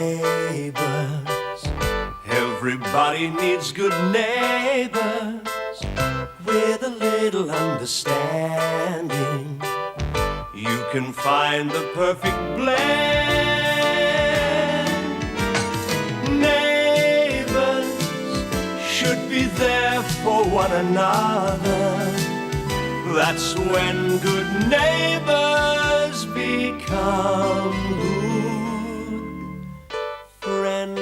Neighbours, everybody needs good neighbours with a little understanding. You can find the perfect blend. Neighbours should be there for one another. That's when good neighbours become good friends.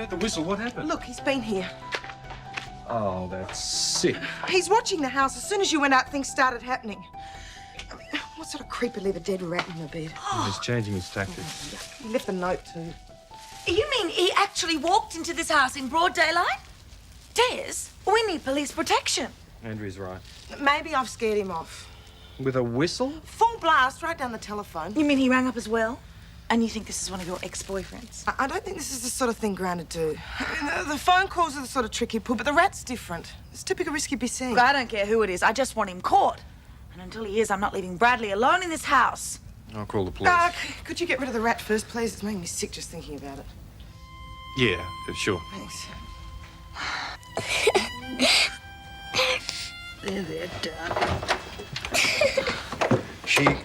The whistle, what happened? Look, he's been here. Oh, that's sick. He's watching the house. As soon as you went out, things started happening. I mean, what sort of creep would leave a dead rat in the bed? Oh, he's changing his tactics. He left a note too. You mean he actually walked into this house in broad daylight? Des, we need police protection. Andrew's right. Maybe I've scared him off. With a whistle? Full blast, right down the telephone. You mean he rang up as well? And you think this is one of your ex-boyfriends? I don't think this is the sort of thing Grant would do. I mean, the phone calls are the sort of trick he'd pull, but the rat's different. It's typical risk he'd be seeing. I don't care who it is. I just want him caught. And until he is, I'm not leaving Bradley alone in this house. I'll call the police. Could you get rid of the rat first, please? It's making me sick just thinking about it. Yeah, sure. Thanks. There, darling.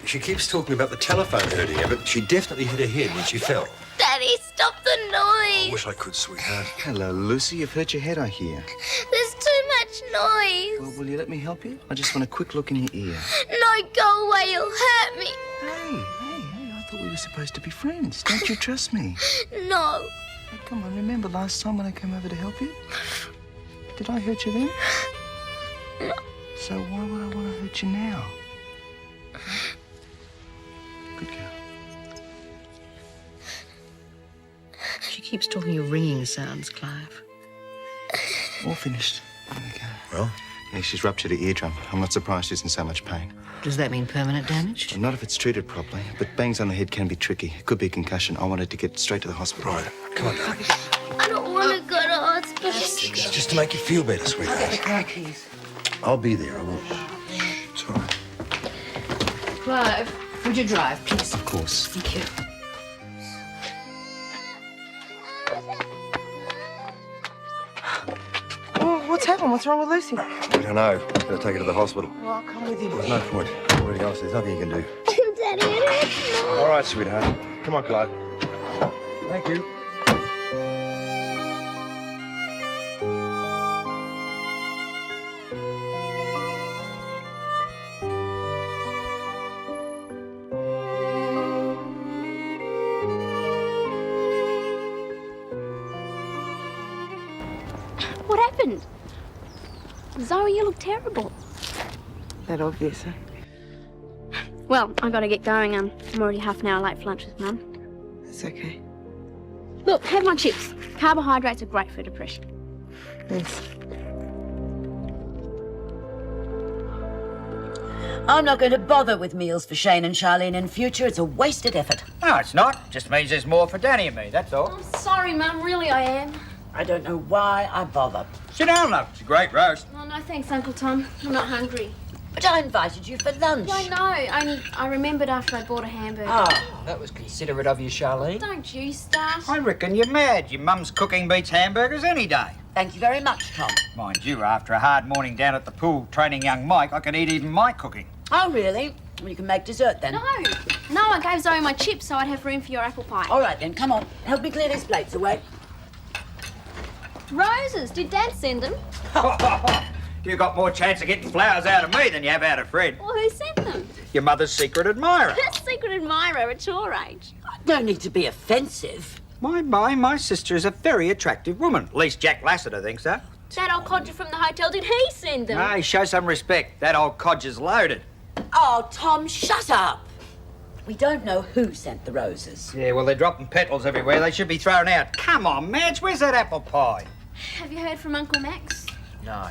She keeps talking about the telephone hurting her, but she definitely hit her head when she fell. Daddy, stop the noise. I wish I could, sweetheart. Hello, Lucy. You've hurt your head, I hear. There's too much noise. Well, will you let me help you? I just want a quick look in your ear. No, go away. You'll hurt me. Hey, I thought we were supposed to be friends. Don't you trust me? No. Oh, come on, remember last time when I came over to help you? Did I hurt you then? No. So why would I want to hurt you now? Good girl. She keeps talking of ringing sounds, Clive. All finished. There we go. Well? Yeah, she's ruptured her eardrum. I'm not surprised she's in so much pain. Does that mean permanent damage? Well, not if it's treated properly, but bangs on the head can be tricky. It could be a concussion. I wanted to get straight to the hospital. Right. Come on, darling. I don't want to go to hospital. It's just to make you feel better, sweetheart. Get the car keys. I'll be there, I won't. It's all right. Clive, would you drive, please? Of course. Thank you. Oh, what's happened? What's wrong with Lucy? We don't know. Gotta take her to the hospital. Well, I'll come with you. There's no point. Everybody else, there's nothing you can do. Daddy, it hurts more. All right, sweetheart. Come on, Clarke. Thank you. What happened? Zoe, you look terrible. That obvious, huh? Well, I gotta get going. I'm already half an hour late for lunch with Mum. That's okay. Look, have my chips. Carbohydrates are great for depression. Thanks. I'm not going to bother with meals for Shane and Charlene in future. It's a wasted effort. No, it's not. Just means there's more for Danny and me, that's all. I'm sorry, Mum. Really, I am. I don't know why I bother. Sit down, love. It's a great roast. Oh, no, thanks, Uncle Tom. I'm not hungry. But I invited you for lunch. I know. I remembered after I bought a hamburger. Oh, That was considerate of you, Charlene. Don't you start. I reckon you're mad. Your mum's cooking beats hamburgers any day. thank you very much, Tom. Mind you, after a hard morning down at the pool training young Mike, I can eat even my cooking. Oh, really? Well, you can make dessert then. No, I gave Zoe my chips so I'd have room for your apple pie. All right, then, come on. Help me clear these plates away. Roses, did Dad send them? You got more chance of getting flowers out of me than you have out of Fred. Well, who sent them? Your mother's secret admirer. Secret admirer at your age. No need to be offensive. My sister is a very attractive woman. At least Jack Lassiter thinks so. That old codger from the hotel, did he send them? Hey, show some respect. That old codger's loaded. Oh, Tom, shut up. We don't know who sent the roses. Yeah, well, they're dropping petals everywhere. They should be thrown out. Come on, Madge, where's that apple pie? Have you heard from Uncle Max? No.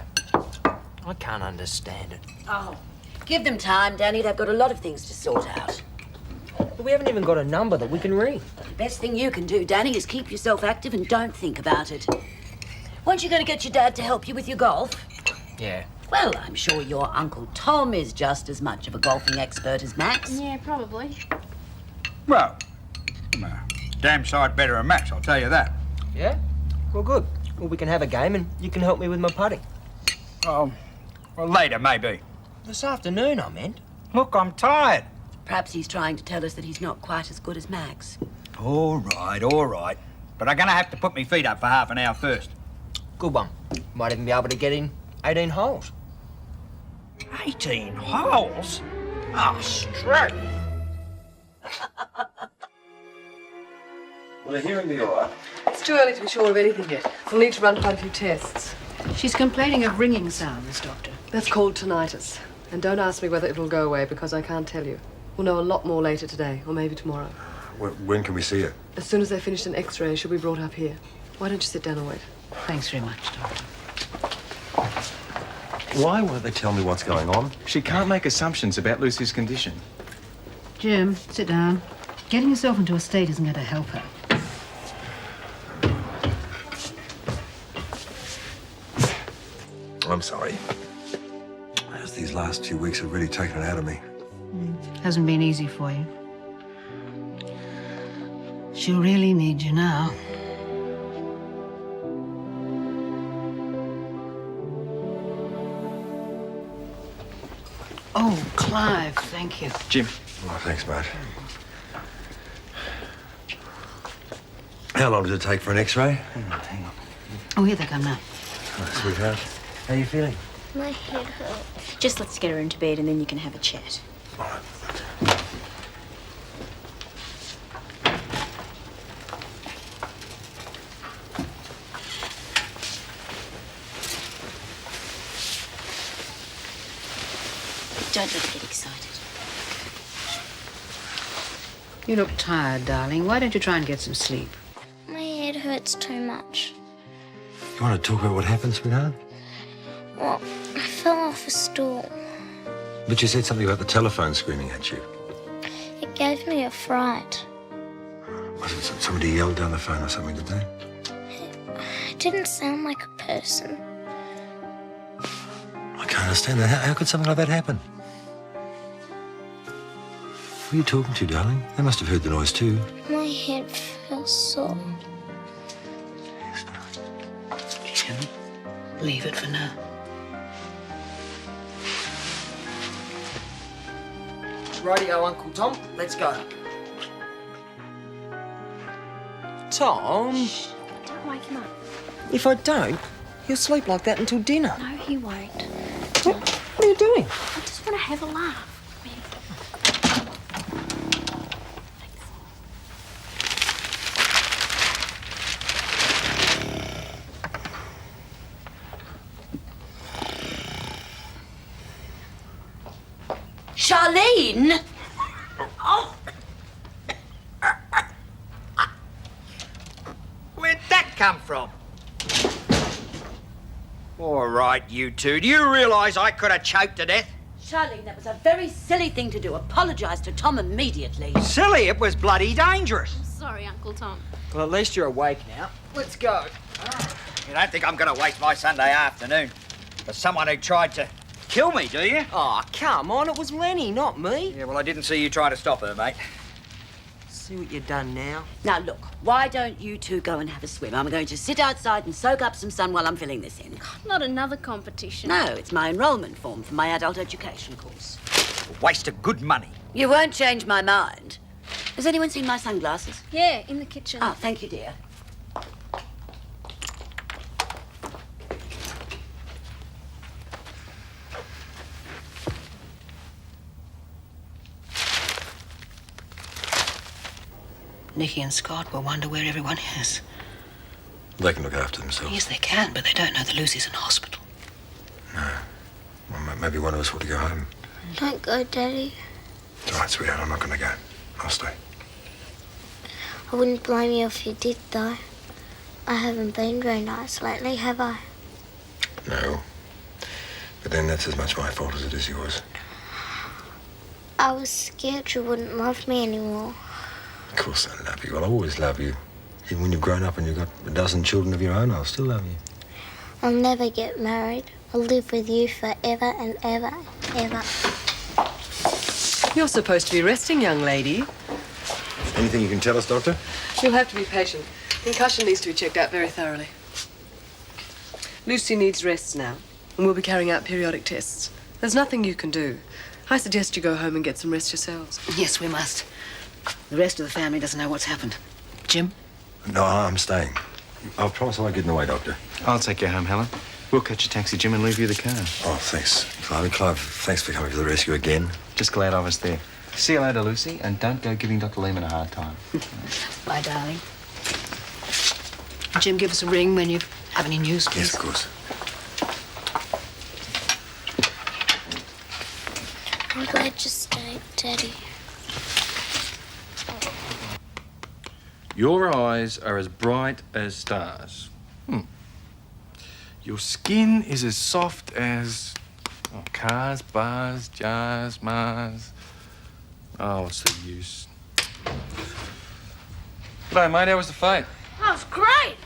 I can't understand it. Oh, give them time, Danny. They've got a lot of things to sort out. But we haven't even got a number that we can ring. The best thing you can do, Danny, is keep yourself active and don't think about it. Weren't you going to get your dad to help you with your golf? Yeah. Well, I'm sure your Uncle Tom is just as much of a golfing expert as Max. Yeah, probably. Well, damn sight better than Max, I'll tell you that. Yeah? Well, good. Well, we can have a game and you can help me with my putting. Oh, well, later, maybe. This afternoon, I meant. Look, I'm tired. Perhaps he's trying to tell us that he's not quite as good as Max. All right, all right. But I'm going to have to put my feet up for half an hour first. Good one. Might even be able to get in 18 holes. 18 holes? Ah, straight. Well, they're hearing me all right. It's too early to be sure of anything yet. We'll need to run quite a few tests. She's complaining of ringing sounds, Doctor. That's called tinnitus. And don't ask me whether it will go away, because I can't tell you. We'll know a lot more later today, or maybe tomorrow. When can we see her? As soon as they've finished an X-ray, she'll be brought up here. Why don't you sit down and wait? Thanks very much, Doctor. Why won't they tell me what's going on? She can't make assumptions about Lucy's condition. Jim, sit down. Getting yourself into a state isn't going to help her. I'm sorry. These last 2 weeks have really taken it out of me. Hasn't been easy for you. She'll really need you now. Oh, Clive, thank you. Jim. Oh, thanks, mate. How long does it take for an X-ray? Hang on. Oh, here they come now. Oh, sweetheart. How are you feeling? My head hurts. Just let's get her into bed and then you can have a chat. All right. Don't let her get excited. You look tired, darling. Why don't you try and get some sleep? My head hurts too much. You want to talk about what happened, sweetheart? Well, I fell off a stool. But you said something about the telephone screaming at you. It gave me a fright. Was it somebody yelled down the phone or something, did they? It didn't sound like a person. I can't understand that. How could something like that happen? Who are you talking to, darling? They must have heard the noise too. My head feels sore. Jim, leave it for now. Rightio, Uncle Tom. Let's go. Tom, Don't wake him up. if I don't, he'll sleep like that until dinner. No, he won't. What are you doing? I just want to have a laugh. Charlene! Oh! Where'd that come from? All right, you two. Do you realise I could have choked to death? Charlene, that was a very silly thing to do. Apologise to Tom immediately. Silly, it was bloody dangerous. Sorry, Uncle Tom. Well, at least you're awake now. Let's go. You don't think I'm going to waste my Sunday afternoon for someone who tried to kill me, do you? Oh, come on. It was Lenny, not me. Yeah, well, I didn't see you try to stop her, mate. See what you've done now. Now, look, why don't you two go and have a swim? I'm going to sit outside and soak up some sun while I'm filling this in. Not another competition. No, it's my enrolment form for my adult education course. A waste of good money. You won't change my mind. Has anyone seen my sunglasses? Yeah, in the kitchen. Oh, thank you, dear. Nicky and Scott will wonder where everyone is. They can look after themselves. Yes, they can, but they don't know that Lucy's in hospital. No. Well, maybe one of us ought to go home. Don't go, Daddy. It's all right, sweetheart. I'm not going to go. I'll stay. I wouldn't blame you if you did, though. I haven't been very nice lately, have I? No. But then that's as much my fault as it is yours. I was scared you wouldn't love me anymore. Of course I love you. I'll always love you. Even when you've grown up and you've got a dozen children of your own, I'll still love you. I'll never get married. I'll live with you forever and ever, ever. You're supposed to be resting, young lady. Anything you can tell us, Doctor? You'll have to be patient. Concussion needs to be checked out very thoroughly. Lucy needs rest now, and we'll be carrying out periodic tests. There's nothing you can do. I suggest you go home and get some rest yourselves. Yes, we must. The rest of the family doesn't know what's happened. Jim? No, I'm staying. I promise I won't get in the way, Doctor. I'll take you home, Helen. We'll catch a taxi, Jim, and leave you the car. Oh, thanks, Clive. Clive, thanks for coming to the rescue again. Just glad I was there. See you later, Lucy, and don't go giving Dr. Lehman a hard time. Bye, darling. Jim, give us a ring when you have any news, please. Yes, of course. I'm glad you stayed, Daddy. Your eyes are as bright as stars. Your skin is as soft as cars, bars, jars, Mars. Oh, what's the use? G'day, mate. How was the fight? That was great.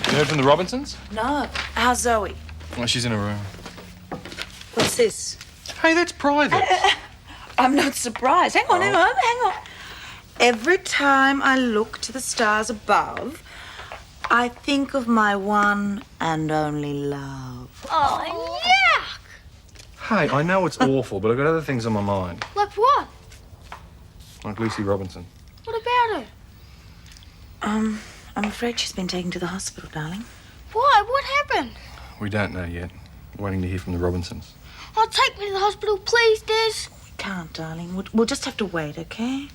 You heard from the Robinsons? No. How's Zoe? Oh, she's in a room. What's this? Hey, that's private. I'm not surprised. Hang on, hang on. Every time I look to the stars above, I think of my one and only love. Oh, yuck! Hey, I know it's awful, but I've got other things on my mind. Like what? Like Lucy Robinson. What about her? I'm afraid she's been taken to the hospital, darling. Why? What happened? We don't know yet. We're waiting to hear from the Robinsons. Oh, take me to the hospital, please, Des. We can't, darling. We'll just have to wait, okay?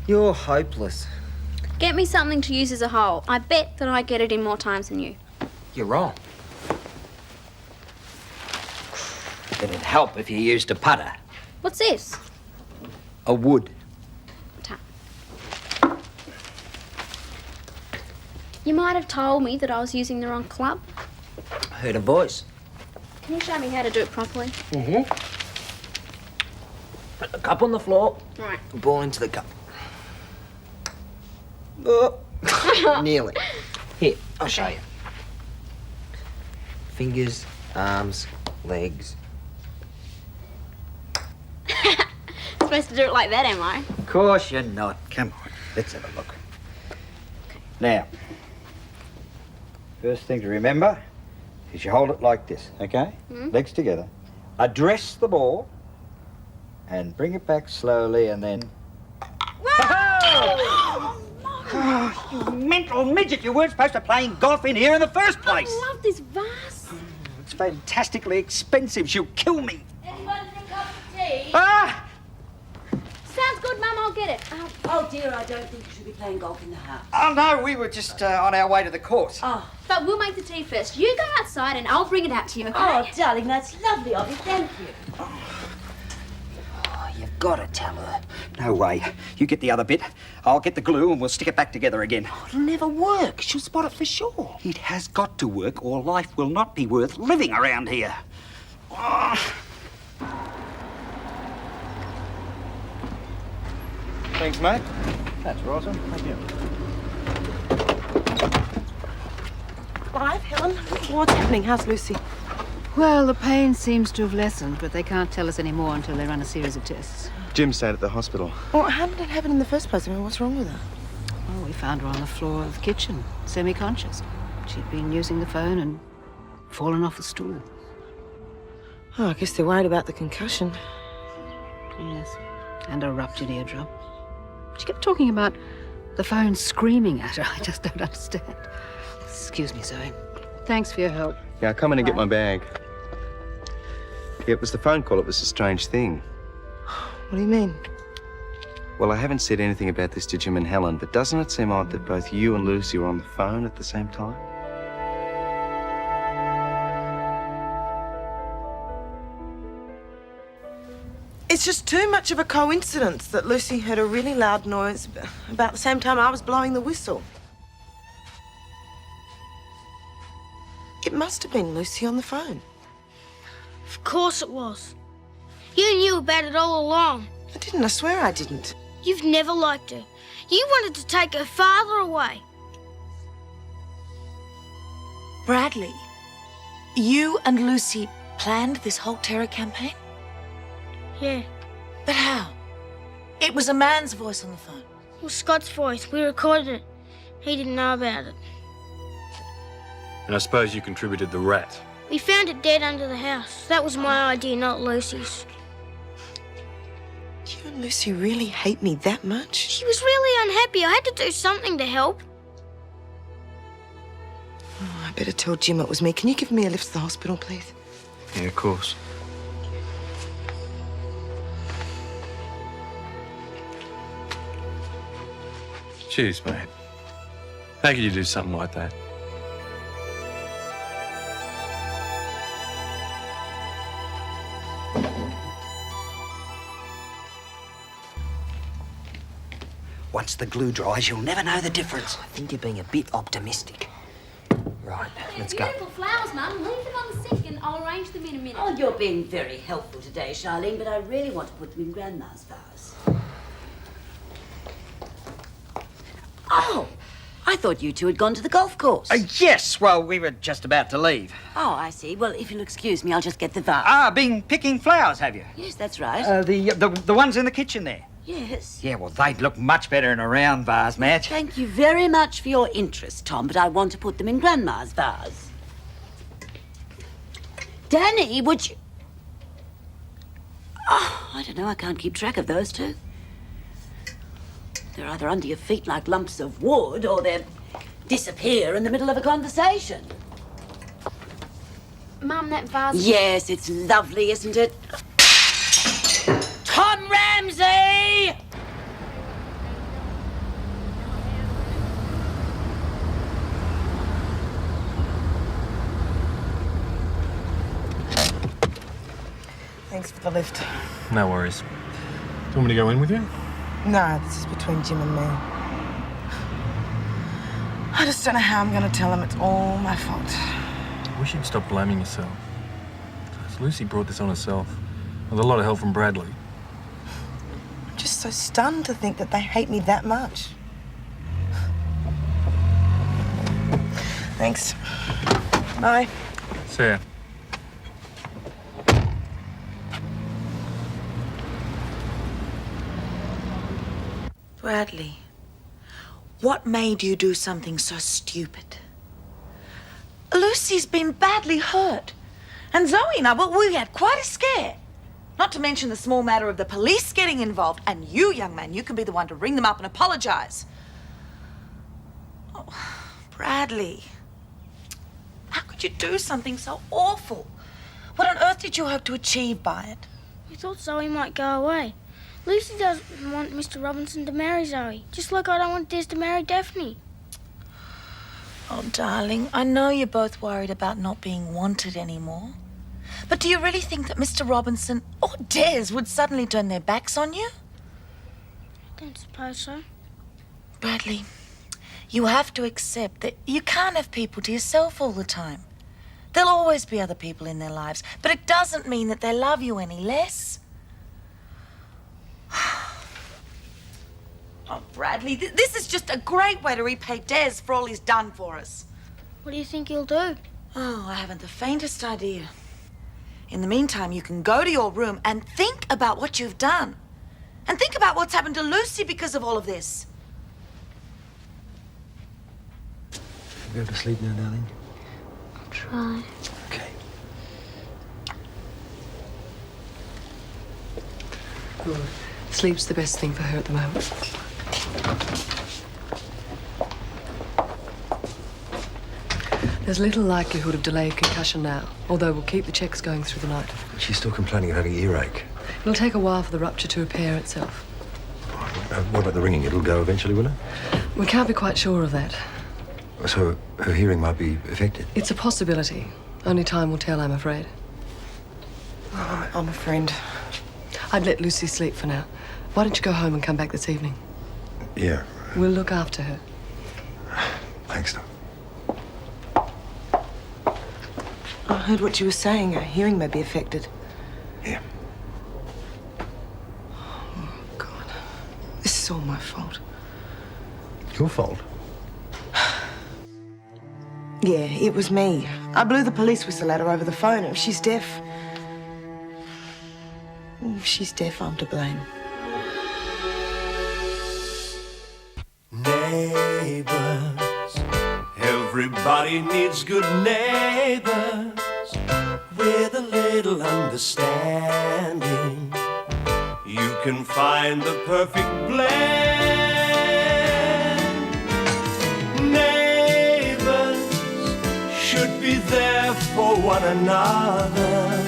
You're hopeless. Get me something to use as a hole. I bet that I get it in more times than you. You're wrong. It'd help if you used a putter. What's this? A wood. You might have told me that I was using the wrong club. I heard a voice. Can you show me how to do it properly? Mm-hmm. Put the cup on the floor. Right. Ball into the cup. Oh, nearly. Here, I'll show you. Fingers, arms, legs. Supposed to do it like that, am I? Of course you're not. Come on, let's have a look. Now, first thing to remember is you hold it like this, okay? Legs together. Address the ball and bring it back slowly and then... Whoa! Oh, you mental midget! You weren't supposed to be playing golf in here in the first place. I love this vase. It's fantastically expensive. She'll kill me. Anybody for a cup of tea? Ah! Sounds good, Mum. I'll get it. Oh, dear, I don't think you should be playing golf in the house. Oh, no, we were just on our way to the course. Oh, but we'll make the tea first. You go outside and I'll bring it out to you, okay? Oh, darling, that's lovely of you. Thank you. Oh, you've got to tell her. No way. You get the other bit. I'll get the glue and we'll stick it back together again. Oh, it'll never work. She'll spot it for sure. It has got to work or life will not be worth living around here. Oh. Thanks, mate. That's awesome. Thank you. Clive, Helen, what's happening? How's Lucy? Well, the pain seems to have lessened, but they can't tell us any more until they run a series of tests. Jim stayed at the hospital. Well, how did it happen in the first place? I mean, what's wrong with her? Well, we found her on the floor of the kitchen, semi-conscious. She'd been using the phone and fallen off the stool. Oh, I guess they're worried about the concussion. Yes, and a ruptured eardrum. She kept talking about the phone screaming at her. I just don't understand. Excuse me, Zoe. Thanks for your help. Yeah, I'll come in and get my bag. Yeah, it was the phone call. It was a strange thing. What do you mean? Well, I haven't said anything about this to Jim and Helen, but doesn't it seem odd that both you and Lucy were on the phone at the same time? It's just too much of a coincidence that Lucy heard a really loud noise about the same time I was blowing the whistle. It must must have been Lucy on the phone. Of course it was. You knew about it all along. I didn't. I swear I didn't. You've never liked her. You wanted to take her father away. Bradley, you and Lucy planned this whole terror campaign? Yeah. But how? It was a man's voice on the phone. It was Scott's voice. We recorded it. He didn't know about it. And I suppose you contributed the rat. We found it dead under the house. That was my idea, not Lucy's. You and Lucy really hate me that much? She was really unhappy. I had to do something to help. Oh, I better tell Jim it was me. Can you give me a lift to the hospital, please? Yeah, of course. Jeez, mate. How could you do something like that? Once the glue dries, you'll never know the difference. I think you're being a bit optimistic. Right, let's go. Beautiful flowers, Mum. Leave them on the sink and I'll arrange them in a minute. Oh, you're being very helpful today, Charlene, but I really want to put them in Grandma's vase. Oh, I thought you two had gone to the golf course. Yes, well, we were just about to leave. Oh, I see. Well, if you'll excuse me, I'll just get the vase. Been picking flowers, have you? Yes, that's right. The ones in the kitchen there? Yes. Yeah, well, they'd look much better in a round vase, Madge. Thank you very much for your interest, Tom, but I want to put them in Grandma's vase. Danny, would you... Oh, I don't know. I can't keep track of those two. They're either under your feet like lumps of wood, or they disappear in the middle of a conversation. Mum, that vase... Yes, it's lovely, isn't it? Tom Ramsay! Thanks for the lift. No worries. Do you want me to go in with you? No, this is between Jim and me. I just don't know how I'm going to tell him it's all my fault. I wish you'd stop blaming yourself. Lucy brought this on herself, with a lot of help from Bradley. I'm just so stunned to think that they hate me that much. Thanks. Bye. See ya. Bradley, what made you do something so stupid? Lucy's been badly hurt. And Zoe and I, well, we had quite a scare. Not to mention the small matter of the police getting involved. And you, young man, you can be the one to ring them up and apologize. Oh, Bradley, how could you do something so awful? What on earth did you hope to achieve by it? We thought Zoe might go away. Lucy doesn't want Mr. Robinson to marry Zoe, just like I don't want Des to marry Daphne. Oh, darling, I know you're both worried about not being wanted anymore. But do you really think that Mr. Robinson or Des would suddenly turn their backs on you? I don't suppose so. Bradley, you have to accept that you can't have people to yourself all the time. There'll always be other people in their lives, but it doesn't mean that they love you any less. Oh, Bradley, this is just a great way to repay Des for all he's done for us. What do you think he'll do? Oh, I haven't the faintest idea. In the meantime, you can go to your room and think about what you've done. And think about what's happened to Lucy because of all of this. Go to sleep now, darling. I'll try. Okay. Good. Sleep's the best thing for her at the moment. There's little likelihood of delayed concussion now, although we'll keep the checks going through the night. She's still complaining of having earache. It'll take a while for the rupture to repair itself. What about the ringing? It'll go eventually, will it? We can't be quite sure of that. So her hearing might be affected? It's a possibility. Only time will tell, I'm afraid. I'm a friend. I'd let Lucy sleep for now. Why don't you go home and come back this evening? Yeah. We'll look after her. Thanks, Doc. I heard what you were saying. Her hearing may be affected. Yeah. Oh, God. This is all my fault. Your fault? Yeah, it was me. I blew the police whistle at her over the phone. If she's deaf... If she's deaf, I'm to blame. Neighbours, everybody needs good neighbours with a little understanding. You can find the perfect blend. Neighbours should be there for one another.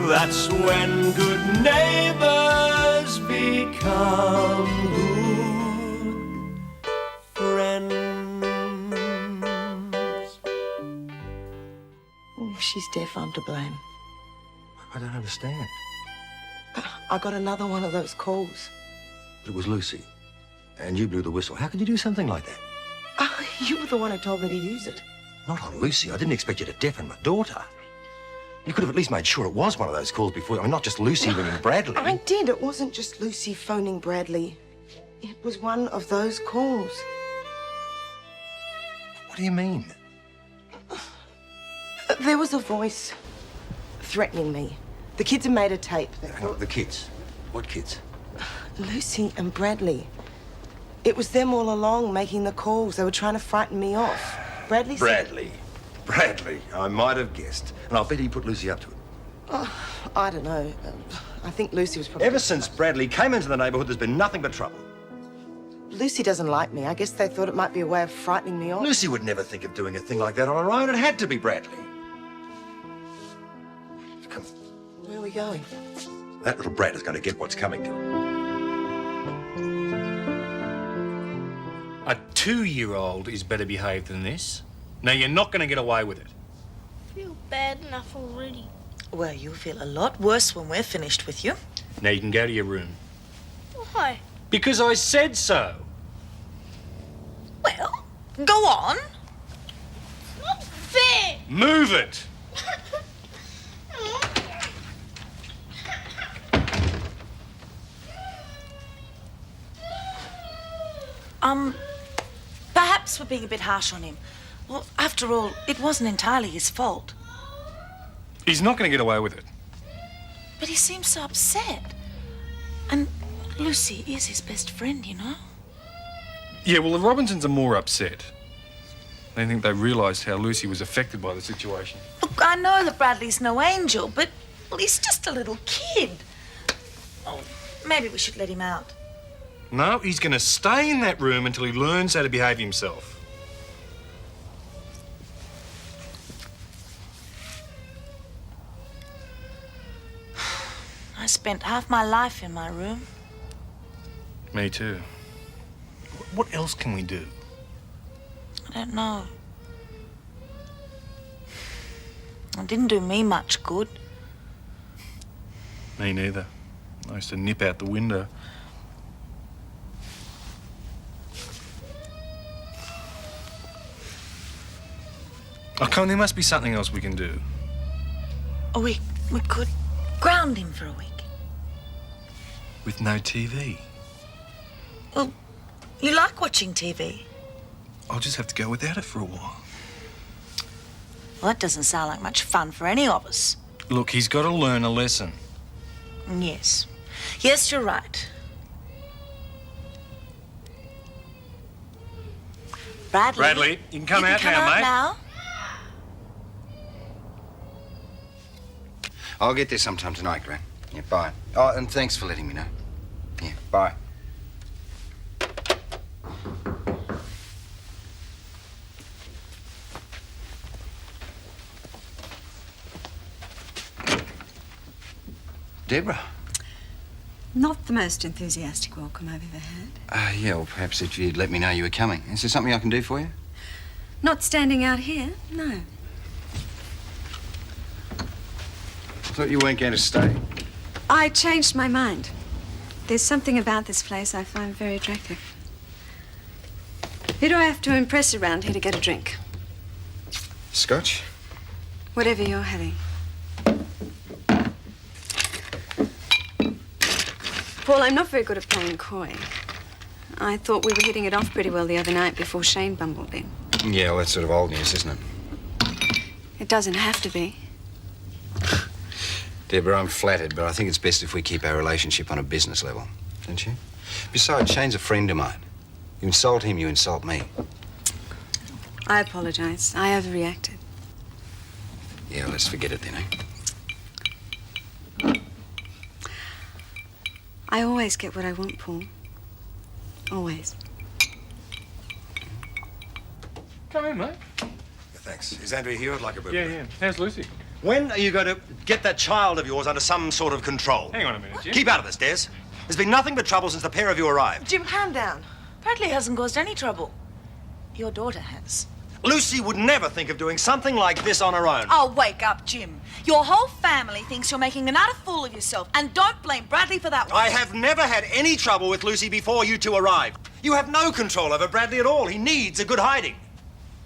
That's when good neighbours become good friends. If she's deaf, I'm to blame. I don't understand. I got another one of those calls. But it was Lucy. And you blew the whistle. How could you do something like that? Oh, you were the one who told me to use it. Not on Lucy. I didn't expect you to deafen my daughter. You could have at least made sure it was one of those calls before. I mean, not just Lucy ringing Bradley. I did. It wasn't just Lucy phoning Bradley. It was one of those calls. What do you mean? There was a voice threatening me. The kids had made a tape. Hang on, the kids. What kids? Lucy and Bradley. It was them all along making the calls. They were trying to frighten me off. Bradley said... Bradley. I might have guessed. And I'll bet he put Lucy up to it. Oh, I don't know. I think Lucy was probably... Ever since Bradley came into the neighbourhood, there's been nothing but trouble. Lucy doesn't like me. I guess they thought it might be a way of frightening me off. Lucy would never think of doing a thing like that on her own. It had to be Bradley. Come on. Where are we going? That little brat is going to get what's coming to him. A 2-year-old is better behaved than this. Now, you're not going to get away with it. I feel bad enough already. Well, you'll feel a lot worse when we're finished with you. Now, you can go to your room. Why? Because I said so. Well, go on. It's not fair. Move it. Perhaps we're being a bit harsh on him. Well, after all, it wasn't entirely his fault. He's not going to get away with it. But he seems so upset. And Lucy is his best friend, you know? Yeah, well, the Robinsons are more upset. They think they realised how Lucy was affected by the situation. Look, I know that Bradley's no angel, but, well, he's just a little kid. Oh, maybe we should let him out. No, he's going to stay in that room until he learns how to behave himself. I spent half my life in my room. Me too. What else can we do? I don't know. It didn't do me much good. Me neither. I used to nip out the window. Oh, come on, there must be something else we can do. Oh, we could ground him for a week. With no TV. Well, you like watching TV. I'll just have to go without it for a while. Well, that doesn't sound like much fun for any of us. Look, he's got to learn a lesson. Yes. Yes, you're right. Bradley, you can come out now, mate. Now. I'll get there sometime tonight, Gran. Yeah, bye. Oh, and thanks for letting me know. Yeah, bye. Deborah. Not the most enthusiastic welcome I've ever had. Yeah, well, perhaps if you'd let me know you were coming. Is there something I can do for you? Not standing out here, no. I thought you weren't going to stay. I changed my mind. There's something about this place I find very attractive. Who do I have to impress around here to get a drink? Scotch? Whatever you're having. Paul, I'm not very good at playing coy. I thought we were hitting it off pretty well the other night before Shane bumbled in. Yeah, well, that's sort of old news, isn't it? It doesn't have to be. Deborah, I'm flattered, but I think it's best if we keep our relationship on a business level, don't you? Besides, Shane's a friend of mine. You insult him, you insult me. I apologize. I overreacted. Yeah, let's forget it then, eh? I always get what I want, Paul. Always. Come in, mate. Thanks. Is Andrea here? I'd like a bit. Yeah. How's Lucy? When are you going to get that child of yours under some sort of control? Hang on a minute, Jim. Keep out of this, Des. There's been nothing but trouble since the pair of you arrived. Jim, calm down. Bradley hasn't caused any trouble. Your daughter has. Lucy would never think of doing something like this on her own. Oh, wake up, Jim. Your whole family thinks you're making an utter fool of yourself. And don't blame Bradley for that one. I have never had any trouble with Lucy before you two arrived. You have no control over Bradley at all. He needs a good hiding.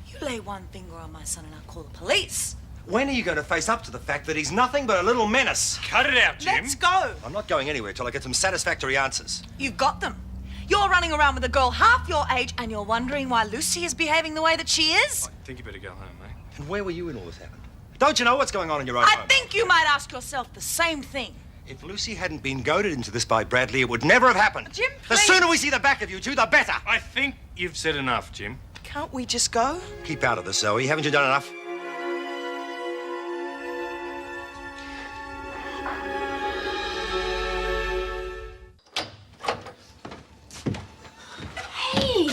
You lay one finger on my son and I'll call the police. When are you going to face up to the fact that he's nothing but a little menace? Cut it out, Jim. Let's go. I'm not going anywhere till I get some satisfactory answers. You've got them. You're running around with a girl half your age and you're wondering why Lucy is behaving the way that she is? I think you better go home, mate. And where were you when all this happened? Don't you know what's going on in your own I home? think you might ask yourself the same thing. If Lucy hadn't been goaded into this by Bradley, it would never have happened. Jim, The please. sooner we see the back of you two, the better. I think you've said enough, Jim. Can't we just go? Keep out of this, Zoe. Haven't you done enough? Hey,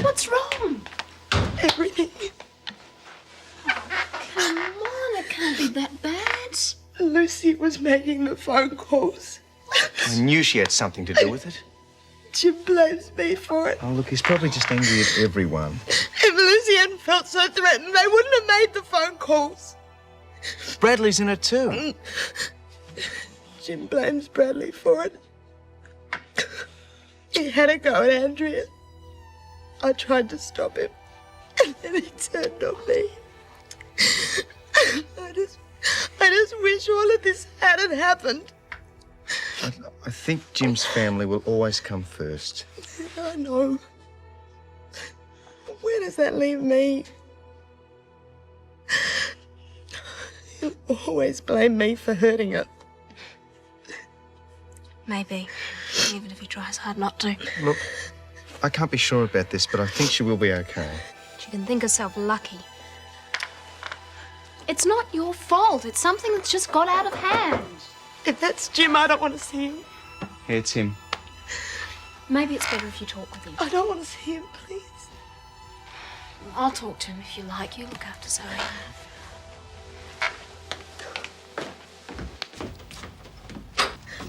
what's wrong? Everything. Come on, it can't be that bad. Lucy was making the phone calls. I knew she had something to do with it. Jim blames me for it. Oh, look, he's probably just angry at everyone. If Lucy hadn't felt so threatened, they wouldn't have made the phone calls. Bradley's in it too. Jim blames Bradley for it. He had a go at Andrea. I tried to stop him, and then he turned on me. I just wish all of this hadn't happened. I think Jim's family will always come first. I know. Where does that leave me? He'll always blame me for hurting her. Maybe, even if he tries hard not to. Look, I can't be sure about this, but I think she will be okay. She can think herself lucky. It's not your fault. It's something that's just got out of hand. If that's Jim, I don't want to see him. Yeah, it's him. Maybe it's better if you talk with him. I don't want to see him, please. I'll talk to him if you like. You look after Zoe.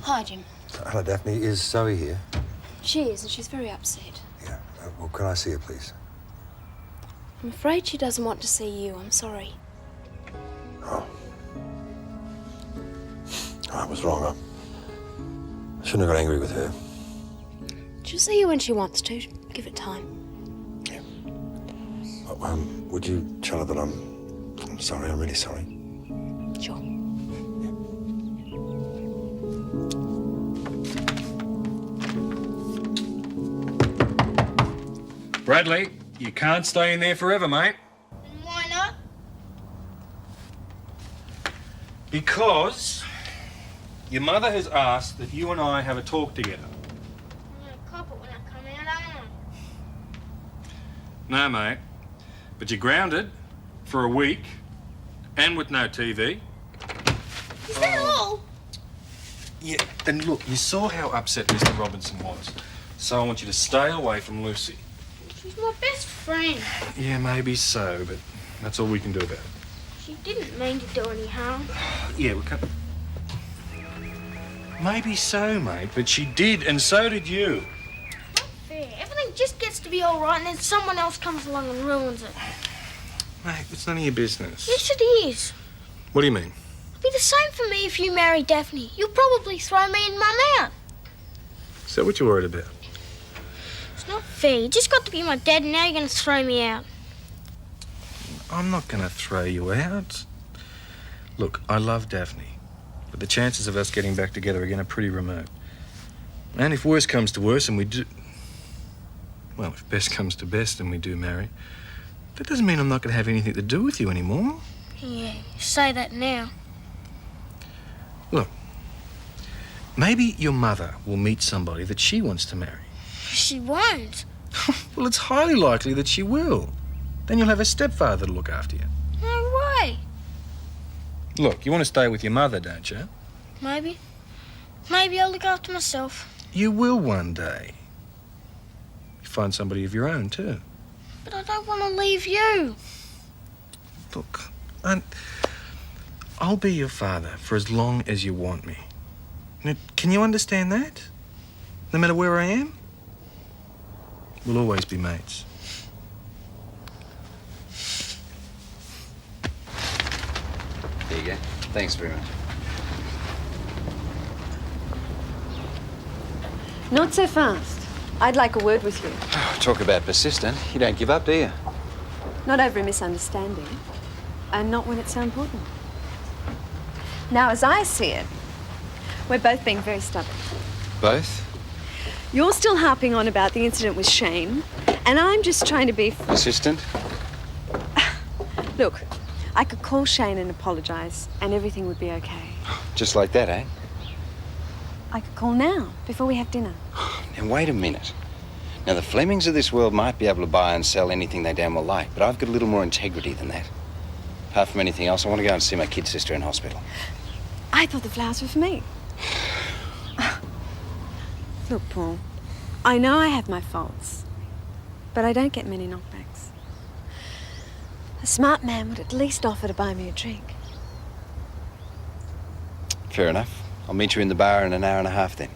Hi, Jim. Hello, Daphne. Is Zoe here? She is, and she's very upset. Yeah. Well, can I see her, please? I'm afraid she doesn't want to see you. I'm sorry. Oh. I was wrong. I shouldn't have got angry with her. She'll see you when she wants to. Give it time. Yeah. Would you tell her that I'm sorry? I'm really sorry. Sure. Bradley, you can't stay in there forever, mate. Why not? Because your mother has asked that you and I have a talk together. I'm gonna cop it when I come out, aren't I? No, mate. But you're grounded for a week and with no TV. Is that all? Yeah, and look, you saw how upset Mr. Robinson was. So I want you to stay away from Lucy. She's my best friend. Yeah, maybe so, but that's all we can do about it. She didn't mean to do any harm. Yeah, we can't... Maybe so, mate, but she did, and so did you. Not fair. Everything just gets to be all right and then someone else comes along and ruins it. Mate, it's none of your business. Yes, it is. What do you mean? It'll be the same for me if you marry Daphne. You'll probably throw me and Mum out. Is that what you're worried about? It's not fair. You just got to be my dad and now you're going to throw me out. I'm not going to throw you out. Look, I love Daphne, but the chances of us getting back together again are pretty remote. And if worse comes to worse and we do... Well, if best comes to best and we do marry, that doesn't mean I'm not going to have anything to do with you anymore. Yeah, you say that now. Look, maybe your mother will meet somebody that she wants to marry. She won't. Well, it's highly likely that she will. Then you'll have a stepfather to look after you. No way. Look, you want to stay with your mother, don't you? Maybe. Maybe I'll look after myself. You will one day. You find somebody of your own, too. But I don't want to leave you. Look, I'll be your father for as long as you want me. Now, can you understand that? No matter where I am, we'll always be mates. There you go. Thanks very much. Not so fast. I'd like a word with you. Talk about persistent. You don't give up, do you? Not over a misunderstanding, and not when it's so important. Now, as I see it, we're both being very stubborn. Both? You're still harping on about the incident with Shane, and I'm just trying to be... Persistent? Look, I could call Shane and apologise, and everything would be okay. Just like that, eh? I could call now, before we have dinner. Now, wait a minute. Now, the Flemings of this world might be able to buy and sell anything they damn well like, but I've got a little more integrity than that. Apart from anything else, I want to go and see my kid sister in hospital. I thought the flowers were for me. Look, Paul, I know I have my faults, but I don't get many knockbacks. A smart man would at least offer to buy me a drink. Fair enough. I'll meet you in the bar in an hour and a half then.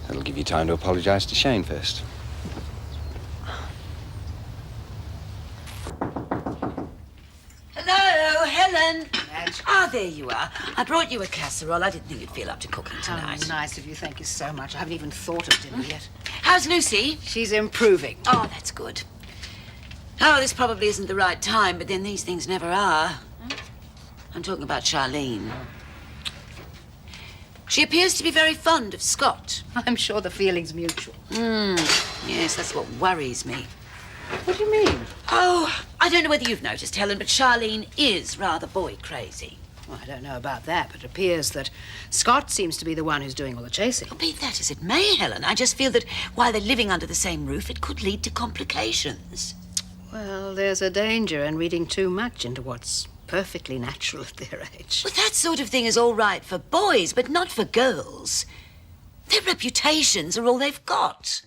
That'll give you time to apologise to Shane first. Hello, Helen. Ah, there you are. I brought you a casserole. I didn't think you'd feel up to cooking tonight. Oh, nice of you. Thank you so much. I haven't even thought of dinner yet. How's Lucy? She's improving. Oh, that's good. Oh, this probably isn't the right time, but then these things never are. I'm talking about Charlene. She appears to be very fond of Scott. I'm sure the feeling's mutual. Yes, that's what worries me. What do you mean? Oh, I don't know whether you've noticed, Helen, but Charlene is rather boy crazy. Well, I don't know about that, but it appears that Scott seems to be the one who's doing all the chasing. Well, be that as it may, Helen, I just feel that while they're living under the same roof, it could lead to complications. Well, there's a danger in reading too much into what's perfectly natural at their age. Well, that sort of thing is all right for boys, but not for girls. Their reputations are all they've got.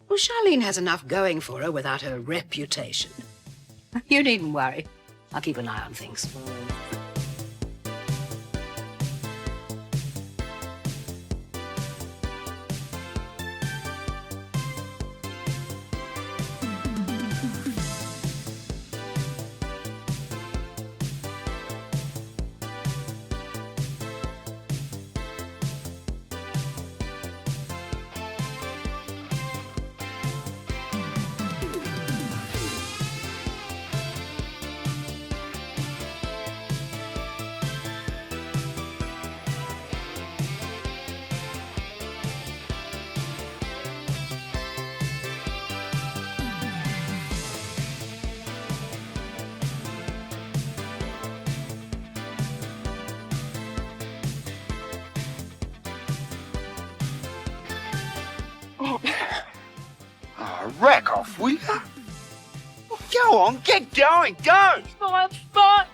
Well, Charlene has enough going for her without her reputation. You needn't worry. I'll keep an eye on things. Oh, rack off, will you? Go on, get going, go! Fine.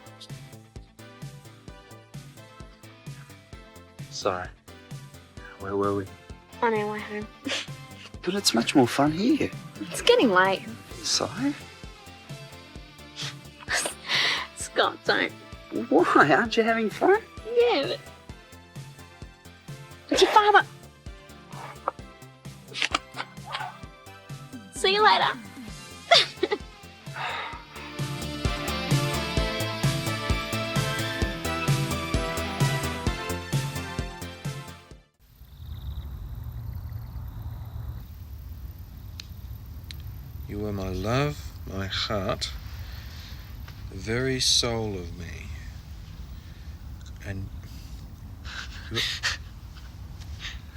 Sorry. Where were we? On our way home. But it's much more fun here. It's getting late. Sorry? Scott, don't. Why? Aren't you having fun? Yeah, but... It's your father. See you later. You were my love, my heart, the very soul of me. And...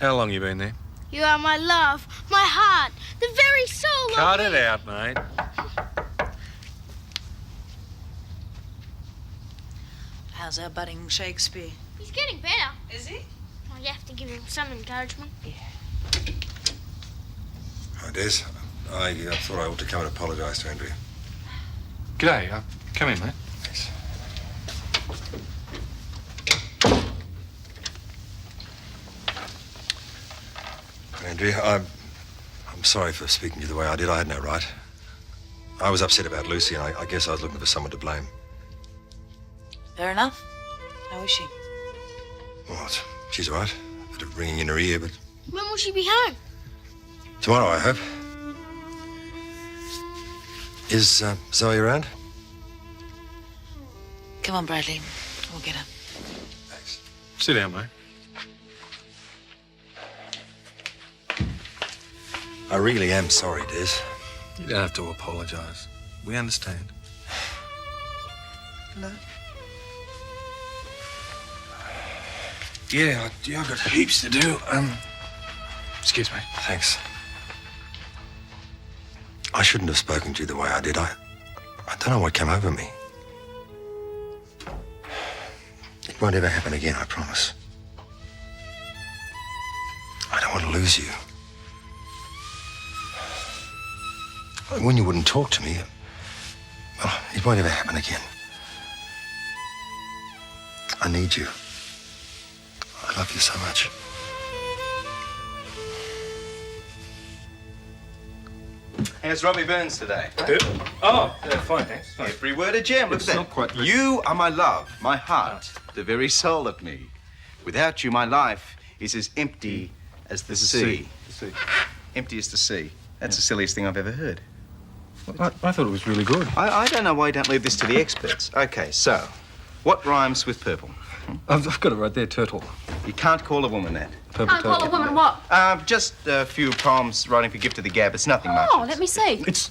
How long you been there? You are my love, my heart, the very soul Cut of it out, mate. How's our budding Shakespeare? He's getting better. Is he? Oh, you have to give him some encouragement. Yeah. Hi, Des. I thought I ought to come and apologise to Andrea. G'day. Come in, mate. Thanks. Andrea, I'm sorry for speaking to you the way I did. I had no right. I was upset about Lucy, and I guess I was looking for someone to blame. Fair enough. How is she? Well, she's all right. A bit of ringing in her ear, but When will she be home? tomorrow, I hope. Is Zoe around? Come on, Bradley. We'll get her. Thanks. Sit down, mate. I really am sorry, Des. You don't have to apologise. We understand. Hello? Yeah, I've got heaps to do. Excuse me. Thanks. I shouldn't have spoken to you the way I did. I don't know what came over me. It won't ever happen again, I promise. I don't want to lose you. When you wouldn't talk to me, well, it won't ever happen again. I need you. I love you so much. How's Robbie Burns today? Oh, fine, thanks. Fine. Every word a gem. Look It's at that. not quite the- You are my love, my heart, the very soul of me. Without you, my life is as empty as the sea. The sea. Empty as the sea. That's the silliest thing I've ever heard. I thought it was really good. I don't know why you don't leave this to the experts. Okay, so, what rhymes with purple? I've got it right there, turtle. You can't call a woman that. Purple Can't call a woman what? Just a few poems writing for Gift of the Gab. It's nothing much. Oh, let me see. It's...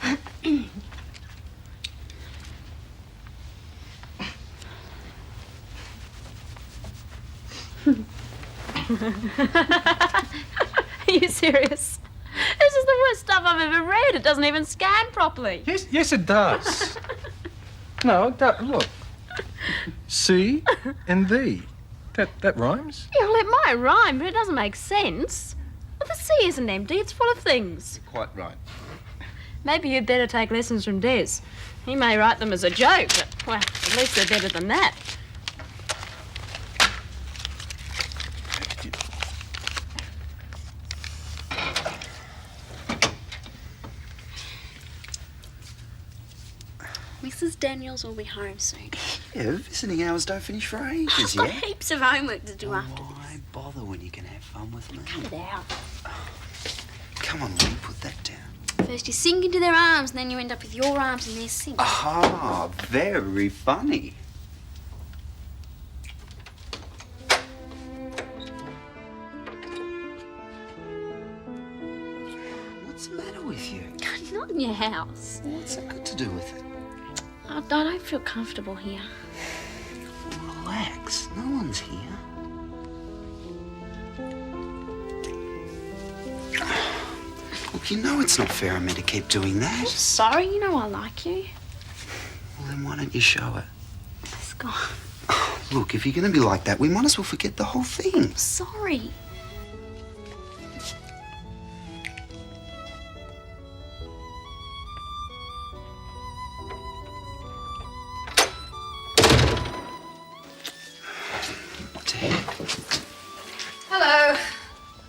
Are you serious? This is the worst stuff I've ever read. It doesn't even scan properly. Yes, it does. No, look. C and thee. That rhymes? Yeah, well, it might rhyme, but it doesn't make sense. Well, the sea isn't empty. It's full of things. Quite right. Maybe you'd better take lessons from Des. He may write them as a joke, but, well, at least they're better than that. Mrs. Daniels will be home soon. Yeah, visiting hours don't finish for ages, I've yeah? got heaps of homework to do after this. Why bother when you can have fun with me? Cut it out. Come on, Lee, put that down. First you sink into their arms, and then you end up with your arms in their sink. Ah, very funny. What's the matter with you? Not in your house. What's that got to do with it? I don't feel comfortable here. Relax, no one's here. Look, you know it's not fair of me to keep doing that. I'm sorry, you know I like you. Well, then why don't you show it? It's gone. Look, if you're going to be like that, we might as well forget the whole thing. Sorry. Hello.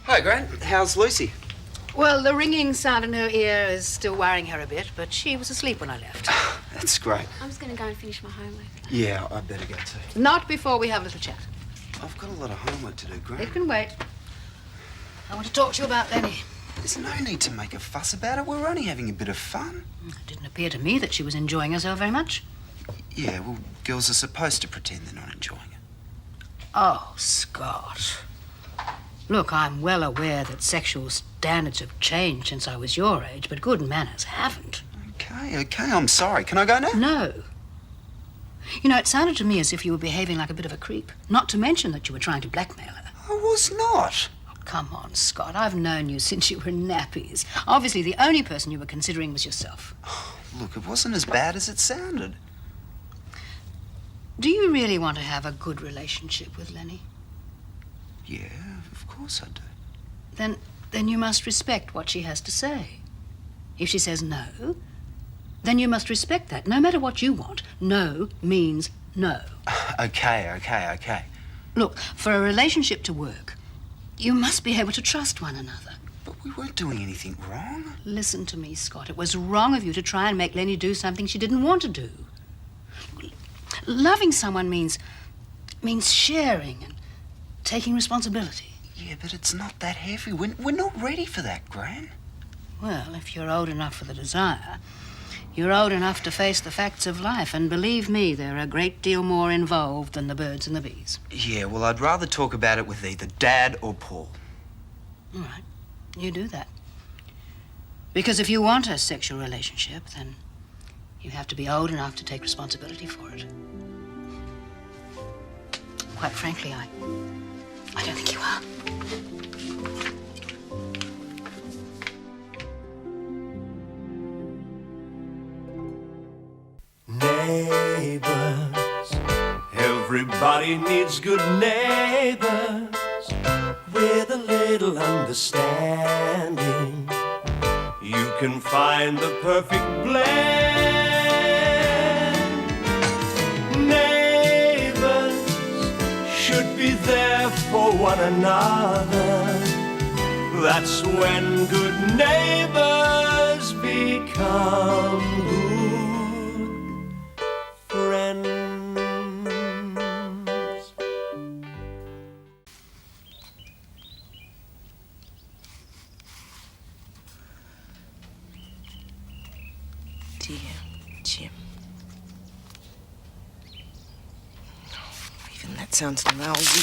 Hi, Gran. How's Lucy? Well, the ringing sound in her ear is still worrying her a bit, but she was asleep when I left. That's great. I'm just going to go and finish my homework. Yeah, I better go too. Not before we have a little chat. I've got a lot of homework to do, Gran. It can wait. I want to talk to you about Lenny. There's no need to make a fuss about it. We're only having a bit of fun. It didn't appear to me that she was enjoying herself very much. Yeah, well, girls are supposed to pretend they're not enjoying it. Oh, Scott. Look, I'm well aware that sexual standards have changed since I was your age, but good manners haven't. Okay, I'm sorry. Can I go now? No. You know, it sounded to me as if you were behaving like a bit of a creep. Not to mention that you were trying to blackmail her. I was not. Oh, come on, Scott. I've known you since you were nappies. Obviously, the only person you were considering was yourself. Look, it wasn't as bad as it sounded. Do you really want to have a good relationship with Lenny? Yeah, of course I do. Then you must respect what she has to say. If she says no, then you must respect that. No matter what you want, no means no. Okay. Look, for a relationship to work, you must be able to trust one another. But we weren't doing anything wrong. Listen to me, Scott. It was wrong of you to try and make Lenny do something she didn't want to do. Loving someone means sharing and taking responsibility. Yeah, but it's not that heavy. We're not ready for that, Gran. Well, if you're old enough for the desire, you're old enough to face the facts of life. And believe me, they're a great deal more involved than the birds and the bees. Yeah, well, I'd rather talk about it with either Dad or Paul. All right, you do that. Because if you want a sexual relationship, then you have to be old enough to take responsibility for it. Quite frankly, I don't think you are. Neighbours, everybody needs good neighbours with a little understanding. You can find the perfect blend. Neighbours should be there for one another. That's when good neighbours become good friends. Dear Jim. Even that sounds lousy.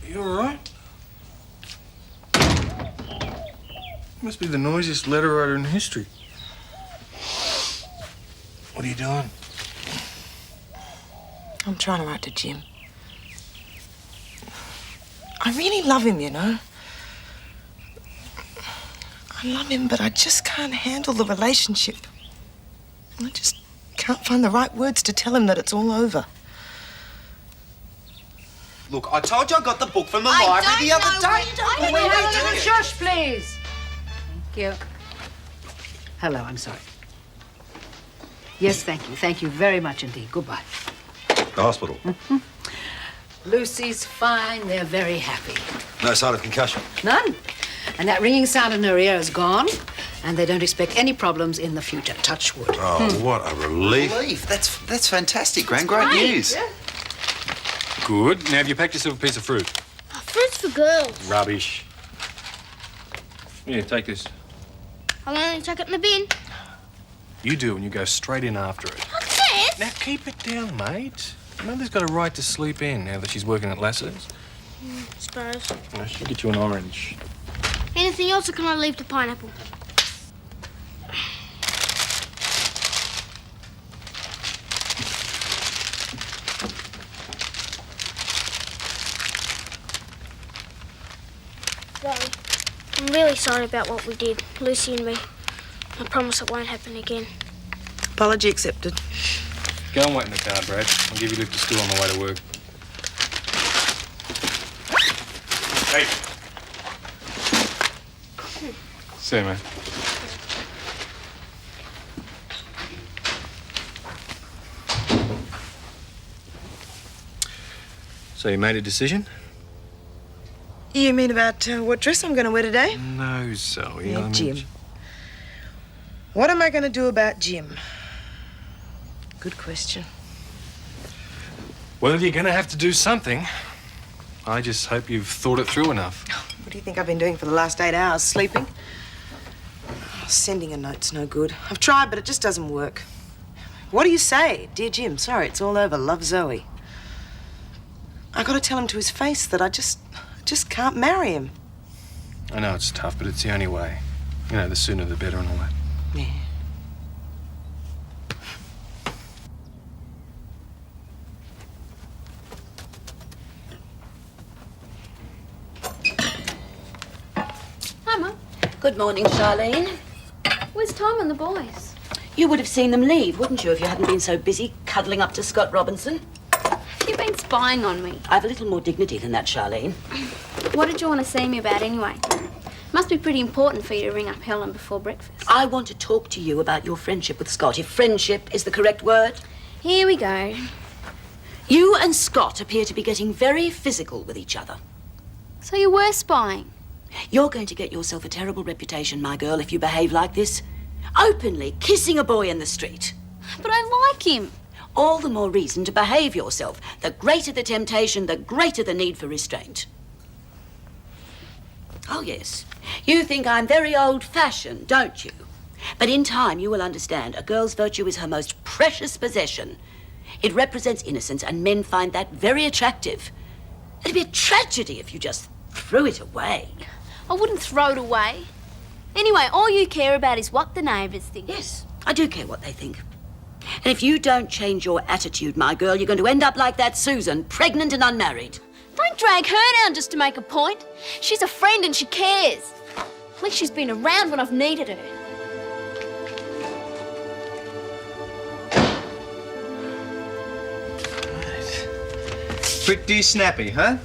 You all right? Must be the noisiest letter writer in history. What are you doing? I'm trying to write to Jim. I really love him, you know. I love him, but I just can't handle the relationship. I just can't find the right words to tell him that it's all over. Look, I told you I got the book from the library the other day. Can we have a little shush, please? Thank you. Hello, I'm sorry. Yes, thank you. Thank you very much indeed. Goodbye. The hospital. Lucy's fine. They're very happy. No sign of concussion. None. And that ringing sound in her ear is gone, and they don't expect any problems in the future. Touch wood. Oh, what a relief. That's fantastic, Gran. Great news. Yeah. Good. Now, have you packed yourself a piece of fruit? Fruit's for girls. Rubbish. Here, take this. I'll only chuck it in the bin. You do, and you go straight in after it. What's this? Now, keep it down, mate. Mother's got a right to sleep in now that she's working at Lasso's. Suppose. I should get you an orange. Anything else, or can I leave the pineapple? Daddy, I'm really sorry about what we did, Lucy and me. I promise it won't happen again. Apology accepted. Go and wait in the car, Brad. I'll give you a lift to school on the way to work. Hey. See you, mate. So you made a decision? You mean about what dress I'm going to wear today? No, Zoe. Yeah, I mean, Jim. What am I going to do about Jim? Good question. Well, you're going to have to do something. I just hope you've thought it through enough. What do you think I've been doing for the last 8 hours? Sleeping? Oh, sending a note's no good. I've tried, but it just doesn't work. What do you say? Dear Jim, sorry, it's all over. Love, Zoe. I got to tell him to his face that I just can't marry him. I know it's tough, but it's the only way. You know, the sooner the better and all that. Yeah. Good morning, Charlene. Where's Tom and the boys? You would have seen them leave, wouldn't you, if you hadn't been so busy cuddling up to Scott Robinson? You've been spying on me. I have a little more dignity than that, Charlene. What did you want to see me about anyway? Must be pretty important for you to ring up Helen before breakfast. I want to talk to you about your friendship with Scott, if friendship is the correct word. Here we go. You and Scott appear to be getting very physical with each other. So you were spying? You're going to get yourself a terrible reputation, my girl, if you behave like this. Openly kissing a boy in the street. But I like him. All the more reason to behave yourself. The greater the temptation, the greater the need for restraint. Oh, yes. You think I'm very old-fashioned, don't you? But in time, you will understand a girl's virtue is her most precious possession. It represents innocence, and men find that very attractive. It'd be a tragedy if you just threw it away. I wouldn't throw it away. Anyway, all you care about is what the neighbours think. Yes, I do care what they think. And if you don't change your attitude, my girl, you're going to end up like that Susan, pregnant and unmarried. Don't drag her down just to make a point. She's a friend and she cares. At least she's been around when I've needed her. Pretty snappy, huh?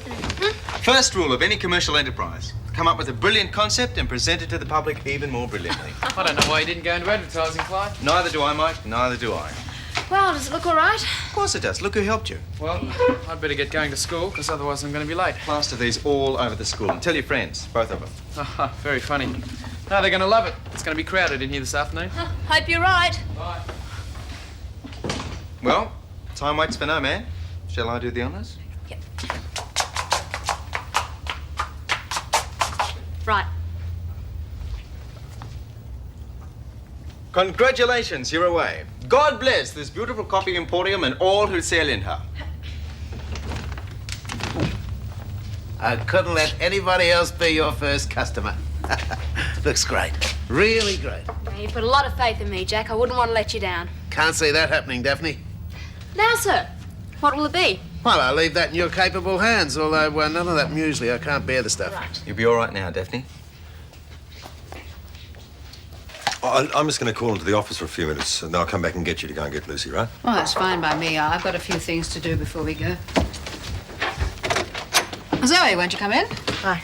First rule of any commercial enterprise. Come up with a brilliant concept and present it to the public even more brilliantly. I don't know why you didn't go into advertising, Clyde. Neither do I, Mike. Neither do I. Well, does it look all right? Of course it does. Look who helped you. Well, I'd better get going to school, because otherwise I'm going to be late. Plaster these all over the school. And tell your friends, both of them. Haha, very funny. No, they're going to love it. It's going to be crowded in here this afternoon. Hope you're right. Bye. Well, time waits for no man. Shall I do the honours? Right. Congratulations, you're away. God bless this beautiful coffee emporium and all who sail in her. I couldn't let anybody else be your first customer. Looks great. Really great. You've put a lot of faith in me, Jack. I wouldn't want to let you down. Can't see that happening, Daphne. Now, sir, what will it be? Well, I'll leave that in your capable hands, although none of that muesli. I can't bear the stuff. Right. You'll be all right now, Daphne. I'm just going to call into the office for a few minutes, and then I'll come back and get you to go and get Lucy, right? Oh, that's fine by me. I've got a few things to do before we go. Zoe, won't you come in? Hi.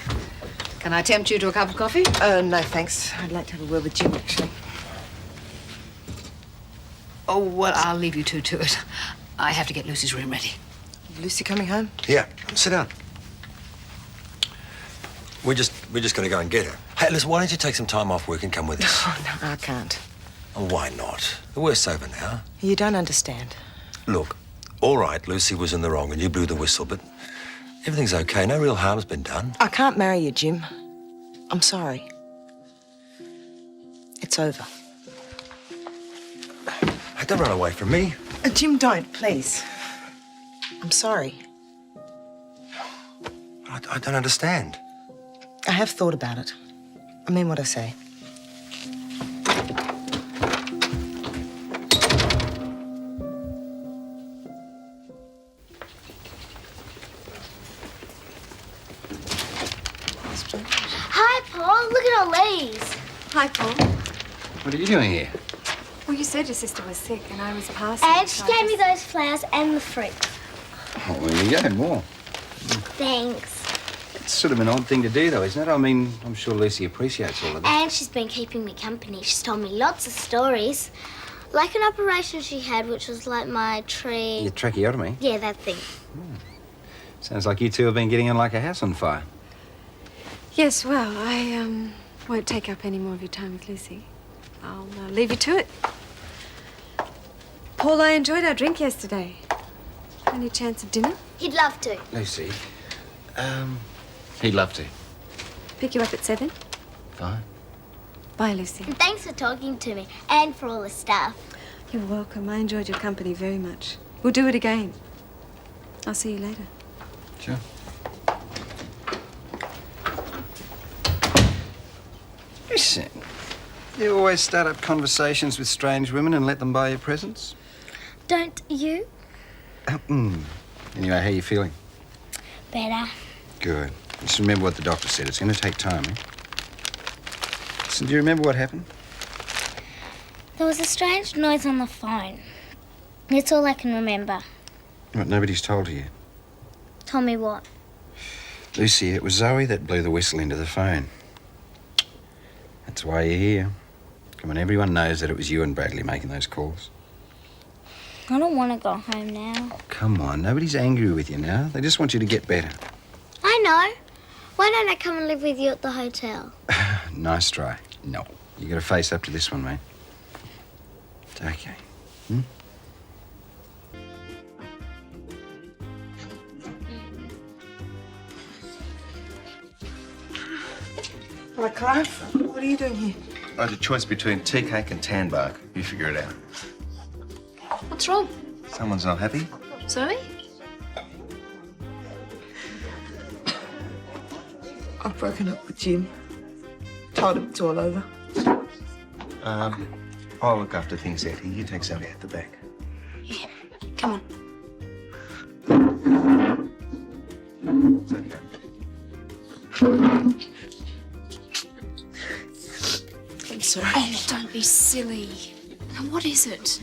Can I tempt you to a cup of coffee? No, thanks. I'd like to have a word with Jim, actually. Oh, well, I'll leave you two to it. I have to get Lucy's room ready. Lucy coming home? Yeah, sit down. We're just going to go and get her. Hey, listen, why don't you take some time off work and come with us? Oh, no, I can't. Oh, why not? The worst's over now. You don't understand. Look, all right, Lucy was in the wrong and you blew the whistle, but everything's okay. No real harm's been done. I can't marry you, Jim. I'm sorry. It's over. Hey, don't run away from me. Jim, don't, please. I'm sorry. I don't understand. I have thought about it. I mean what I say. Hi, Paul. Look at all these. Hi, Paul. What are you doing here? Well, you said your sister was sick and I was passing. And so she I gave me just- those flowers and the fruit. Oh, there you go, more. Thanks. It's sort of an odd thing to do, though, isn't it? I mean, I'm sure Lucy appreciates all of this. And she's been keeping me company. She's told me lots of stories. Like an operation she had, which was like my tree. Your tracheotomy? Yeah, that thing. Sounds like you two have been getting on like a house on fire. Yes, well, I won't take up any more of your time with Lucy. I'll leave you to it. Paul, I enjoyed our drink yesterday. Any chance of dinner? He'd love to. Lucy, he'd love to. Pick you up at 7? Fine. Bye, Lucy. And thanks for talking to me and for all the stuff. You're welcome. I enjoyed your company very much. We'll do it again. I'll see you later. Sure. Listen, you always start up conversations with strange women and let them buy you presents? Don't you? Anyway, how are you feeling? Better. Good. Just remember what the doctor said. It's going to take time, eh? Listen, do you remember what happened? There was a strange noise on the phone. It's all I can remember. What, nobody's told you? Tell me what? Lucy, it was Zoe that blew the whistle into the phone. That's why you're here. Come on, everyone knows that it was you and Bradley making those calls. I don't want to go home now. Come on, nobody's angry with you now. They just want you to get better. I know. Why don't I come and live with you at the hotel? Nice try. No. You got to face up to this one, mate. It's okay. Hmm? Well, Clarke, what are you doing here? I had a choice between tea cake and tan bark. You figure it out. What's wrong? Someone's not happy. Zoe? I've broken up with Jim. Told him it's all over. I'll look after things, Eddie. You take Zoe at the back. Yeah. Come on. I'm sorry. Oh, don't be silly. Now, what is it?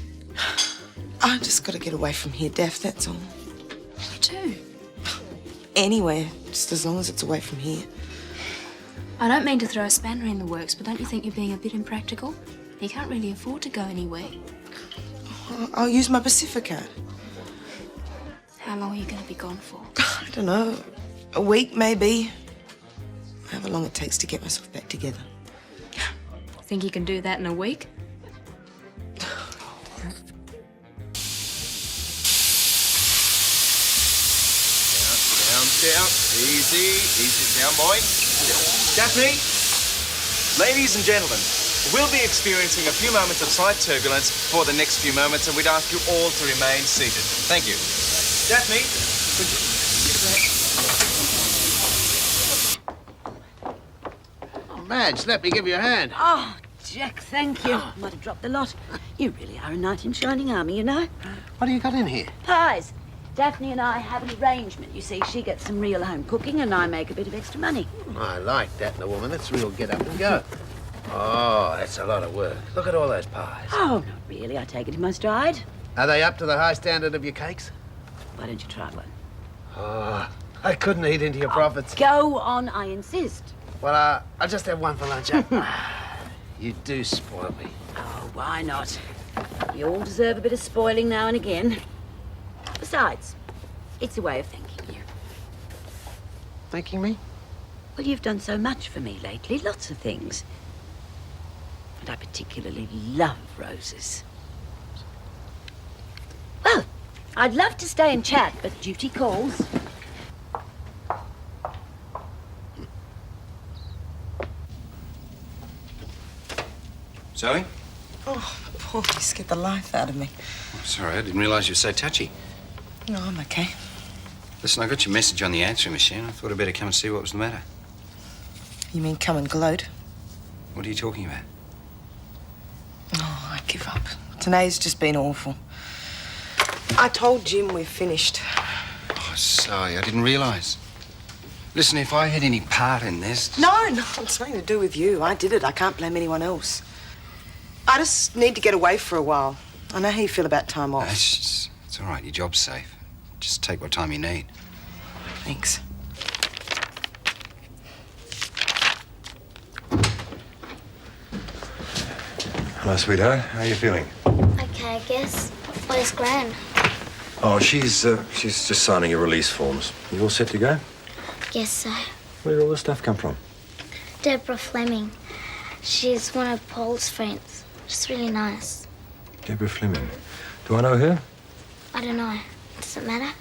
I just got to get away from here, Daph, that's all. Me too. Anywhere, just as long as it's away from here. I don't mean to throw a spanner in the works, but don't you think you're being a bit impractical? You can't really afford to go anywhere. I'll use my Pacifica. How long are you going to be gone for? I don't know. A week, maybe. However long it takes to get myself back together. Think you can do that in a week? Down. Easy. Down, boy. Daphne, ladies and gentlemen, we'll be experiencing a few moments of slight turbulence for the next few moments, and we'd ask you all to remain seated. Thank you. Daphne, could you... Oh, Madge, let me give you a hand. Oh, Jack, thank you. Might have dropped the lot. You really are a knight in shining armour, you know. What do you got in here? Pies. Daphne and I have an arrangement. You see, she gets some real home cooking and I make a bit of extra money. I like that in a woman. It's real get up and go. Oh, that's a lot of work. Look at all those pies. Oh, not really. I take it in my stride. Are they up to the high standard of your cakes? Why don't you try one? Oh, I couldn't eat into your profits. Go on, I insist. Well, I'll just have one for lunch. You do spoil me. Oh, why not? You all deserve a bit of spoiling now and again. Besides, it's a way of thanking you. Thanking me? Well, you've done so much for me lately, lots of things. And I particularly love roses. Well, I'd love to stay and chat, but duty calls. Zoe? Oh, Paul, you scared the life out of me. Oh, sorry, I didn't realise you were so touchy. No, I'm okay. Listen, I got your message on the answering machine. I thought I'd better come and see what was the matter. You mean come and gloat? What are you talking about? Oh, I give up. Today's just been awful. I told Jim we're finished. Oh, sorry, I didn't realise. Listen, if I had any part in this... No, it's nothing to do with you. I did it. I can't blame anyone else. I just need to get away for a while. I know how you feel about time off. It's all right. Your job's safe. Just take what time you need. Thanks. Hello, sweetheart. How are you feeling? Okay, I guess. Where's Gran? Oh, she's just signing her release forms. You all set to go? Guess so. Where did all this stuff come from? Deborah Fleming. She's one of Paul's friends. She's really nice. Deborah Fleming. Do I know her? I don't know. Does it matter?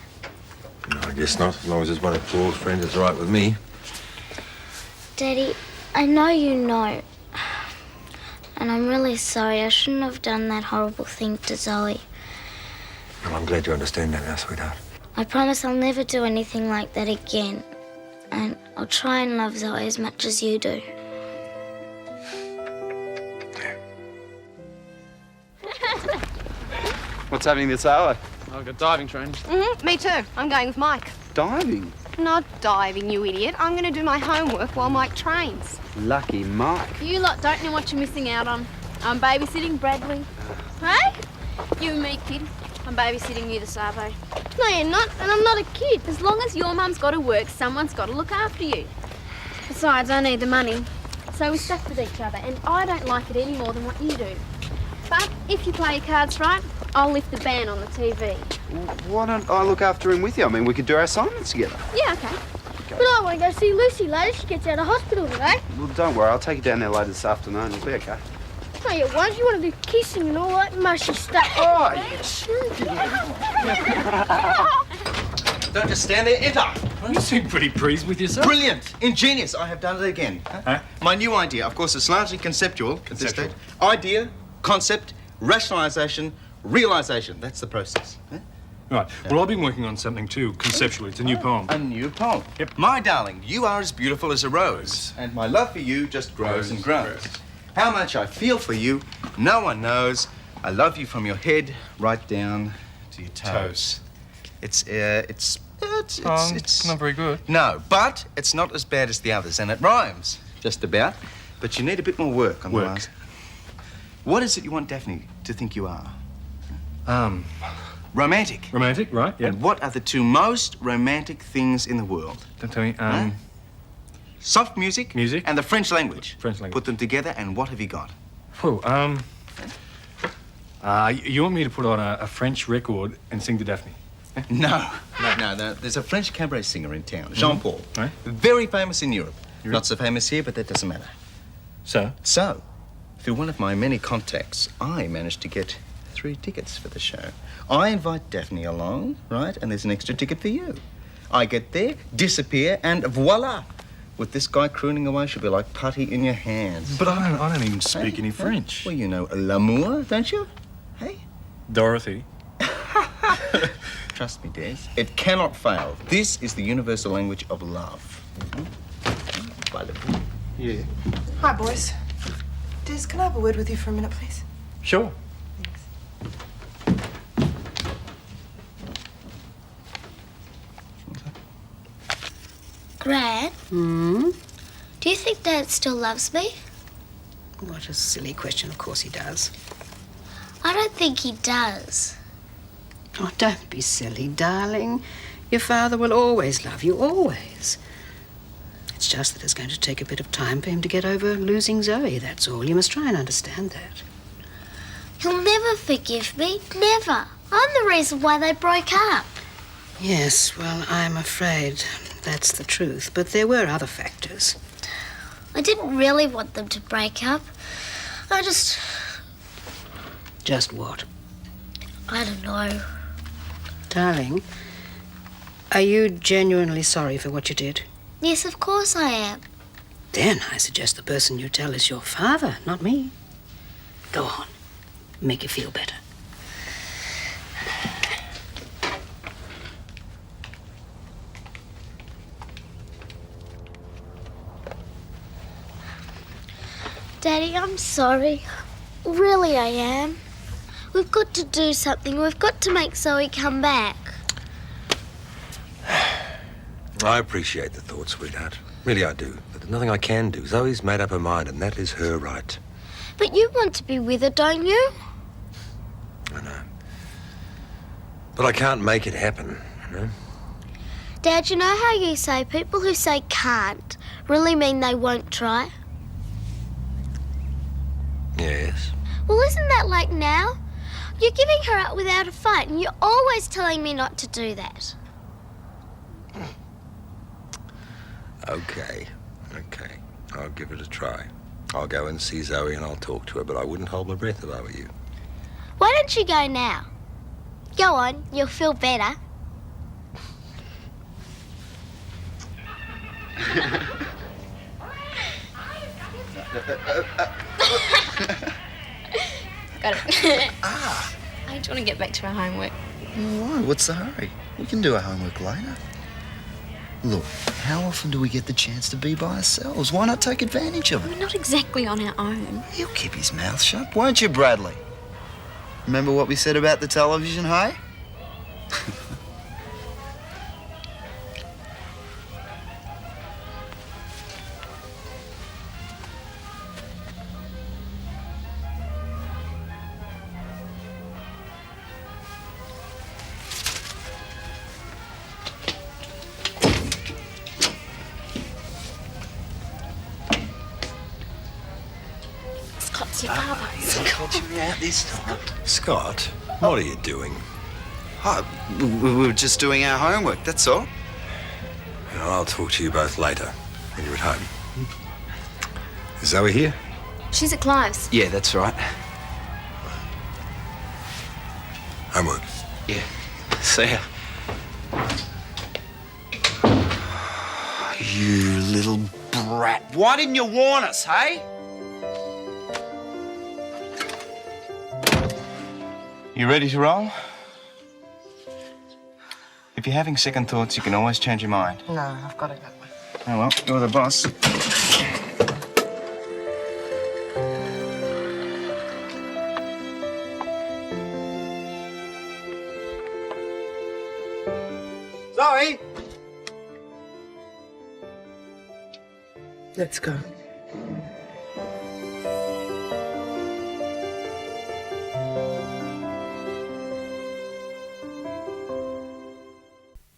No, I guess not. As long as it's one of Paul's friends, it's all right with me. Daddy, I know you know. And I'm really sorry. I shouldn't have done that horrible thing to Zoe. Well, I'm glad you understand that now, sweetheart. I promise I'll never do anything like that again. And I'll try and love Zoe as much as you do. What's happening this hour? I've got diving training. Me too. I'm going with Mike. Diving? Not diving, you idiot. I'm going to do my homework while Mike trains. Lucky Mike. You lot don't know what you're missing out on. I'm babysitting Bradley. Hey? You and me, kid. I'm babysitting you this Arvo. No, you're not, and I'm not a kid. As long as your mum's got to work, someone's got to look after you. Besides, I need the money. So we stuck with each other, and I don't like it any more than what you do. But if you play your cards right, I'll lift the ban on the TV. Why don't I look after him with you? I mean, we could do our assignments together. Yeah, okay. But I want to go see Lucy later. She gets out of hospital today. Well, don't worry. I'll take you down there later this afternoon. You'll be okay. No, you won't. You want to do kissing and all that mushy stuff. Oh, Don't just stand there, enter. You seem pretty pleased with yourself. Brilliant, ingenious. I have done it again. My new idea, of course, it's largely conceptual at this stage. Idea, concept, rationalisation, realisation. That's the process. Right. Well, I've been working on something too, conceptually. It's a new poem. A new poem? Yep. My darling, you are as beautiful as a rose, and my love for you just grows and grows. How much I feel for you, no one knows. I love you from your head right down to your toes. It's not very good. No, but it's not as bad as the others, and it rhymes just about. But you need a bit more work on the last. What is it you want Daphne to think you are? Romantic. Romantic, right? Yeah. And what are the two most romantic things in the world? Don't tell me. Soft music. Music. And the French language. French language. Put them together, and what have you got? Well, you want me to put on a French record and sing to Daphne? No. There's a French cabaret singer in town, Jean-Paul. Right. Very famous in Europe. Not so famous here, but that doesn't matter. So, through one of my many contacts, I managed to get 3 tickets for the show. I invite Daphne along, right? And there's an extra ticket for you. I get there, disappear, and voila! With this guy crooning away, she'll be like putty in your hands. But I don't even speak any French. Well, you know l'amour, don't you? Hey? Dorothy. Trust me, Des. It cannot fail. This is the universal language of love. Yeah. Hi, boys. Des, can I have a word with you for a minute, please? Sure. Gran? Do you think Dad still loves me? What a silly question. Of course he does. I don't think he does. Oh, don't be silly, darling. Your father will always love you, always. It's just that it's going to take a bit of time for him to get over losing Zoe, that's all. You must try and understand that. He'll never forgive me. Never. I'm the reason why they broke up. Yes, well, I'm afraid that's the truth. But there were other factors. I didn't really want them to break up. I just... Just what? I don't know. Darling, are you genuinely sorry for what you did? Yes, of course I am. Then I suggest the person you tell is your father, not me. Go on. Make you feel better. Daddy, I'm sorry. Really, I am. We've got to do something. We've got to make Zoe come back. I appreciate the thought, sweetheart. Really, I do. But there's nothing I can do. Zoe's made up her mind, and that is her right. But you want to be with her, don't you? I know. But I can't make it happen, you know? Dad, you know how you say people who say can't really mean they won't try? Yes. Well, isn't that like now? You're giving her up without a fight, and you're always telling me not to do that. Okay. I'll give it a try. I'll go and see Zoe and I'll talk to her, but I wouldn't hold my breath if I were you. Why don't you go now? Go on, you'll feel better. Got it. I just want to get back to our homework. Why? What's the hurry? We can do our homework later. Look, how often do we get the chance to be by ourselves? Why not take advantage of it? We're not exactly on our own. He'll keep his mouth shut, won't you, Bradley? Remember what we said about the television, hey? It's your father. You're catching me out this time. Scott, what are you doing? We were just doing our homework, that's all. Well, I'll talk to you both later when you're at home. Is Zoe here? She's at Clive's. Yeah, that's right. Homework. Yeah. See ya. You little brat. Why didn't you warn us, hey? You ready to roll? If you're having second thoughts, you can always change your mind. No, I've got it that way. Oh, well, you're the boss. Zoe! Let's go.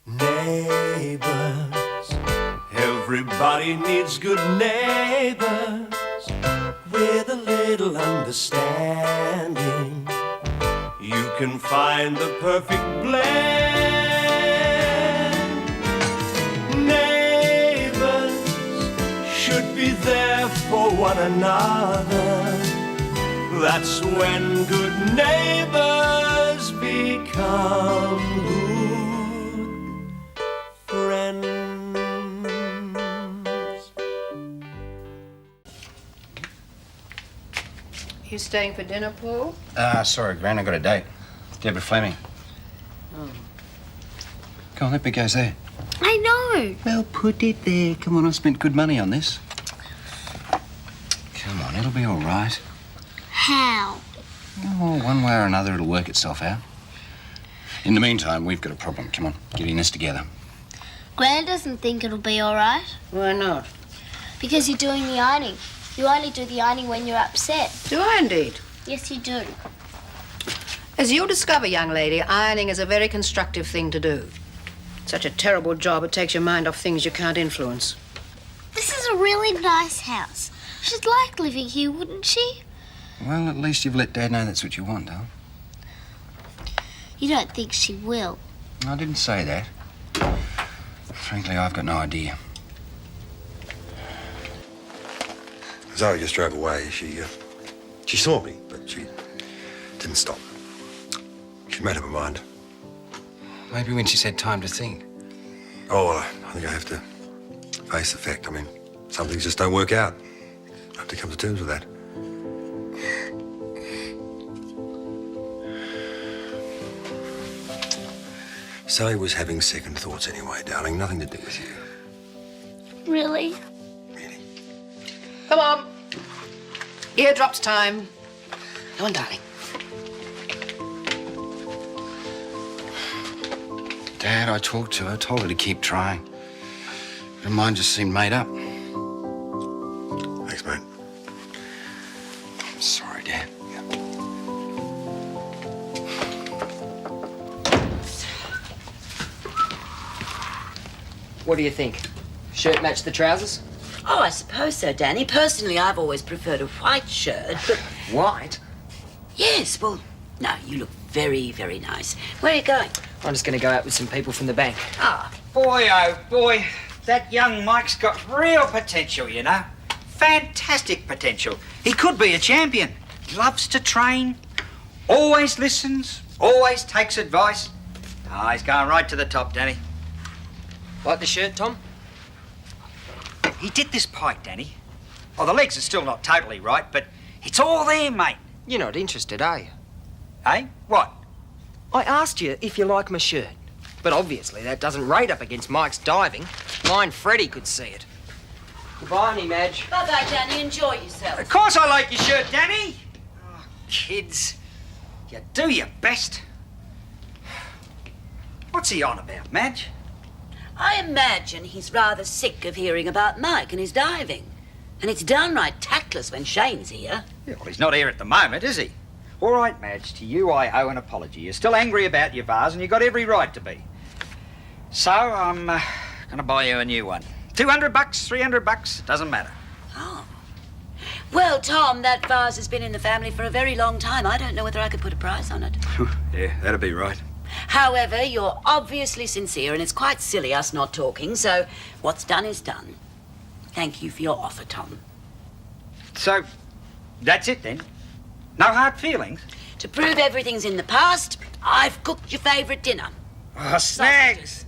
Neighbours, everybody needs good neighbours with a little understanding. You can find the perfect blend. Neighbours should be there for one another. That's when good neighbours become good friends. You staying for dinner, Paul? Sorry, Gran, I got a date. Deborah Fleming. Oh. Come on, that bit goes there. I know. Well, put it there. Come on, I spent good money on this. Come on, it'll be all right. How? Oh, one way or another, it'll work itself out. In the meantime, we've got a problem. Come on, getting this together. Gran doesn't think it'll be all right. Why not? Because you're doing the ironing. You only do the ironing when you're upset. Do I indeed? Yes, you do. As you'll discover, young lady, ironing is a very constructive thing to do. Such a terrible job, it takes your mind off things you can't influence. This is a really nice house. She'd like living here, wouldn't she? Well, at least you've let Dad know that's what you want, huh? You don't think she will? I didn't say that. Frankly, I've got no idea. Zoe just drove away. She saw me, but she didn't stop. She made up her mind. Maybe when she's had time to think. Oh, well, I think I have to face the fact. I mean, some things just don't work out. I have to come to terms with that. Sally was having second thoughts anyway, darling. Nothing to do with you. Really? Come on. Eardrops time. Go on, darling. Dad, I talked to her, told her to keep trying. Her mind just seemed made up. Thanks, mate. I'm sorry, Dad. What do you think? Shirt match the trousers? Oh, I suppose so, Danny. Personally, I've always preferred a white shirt, but... White? Yes, well, no, you look very, very nice. Where are you going? I'm just going to go out with some people from the bank. Ah. Boy, oh boy, that young Mike's got real potential, you know. Fantastic potential. He could be a champion. He loves to train, always listens, always takes advice. Ah, he's going right to the top, Danny. Like the shirt, Tom? He did this pike, Danny. Oh, the legs are still not totally right, but it's all there, mate. You're not interested, are you? Eh? What? I asked you if you like my shirt. But obviously that doesn't rate up against Mike's diving. Blind Freddie could see it. Goodbye, honey, Madge. Bye-bye, Danny. Enjoy yourself. Of course I like your shirt, Danny. Oh, kids, you do your best. What's he on about, Madge? I imagine he's rather sick of hearing about Mike and his diving. And it's downright tactless when Shane's here. Yeah, well, he's not here at the moment, is he? All right, Madge, to you I owe an apology. You're still angry about your vase and you've got every right to be. So I'm going to buy you a new one. $200, $300, doesn't matter. Oh. Well, Tom, that vase has been in the family for a very long time. I don't know whether I could put a price on it. Yeah, that'd be right. However, you're obviously sincere, and it's quite silly us not talking, so what's done is done. Thank you for your offer, Tom. So, that's it then? No hard feelings? To prove everything's in the past, I've cooked your favourite dinner. Oh, snags!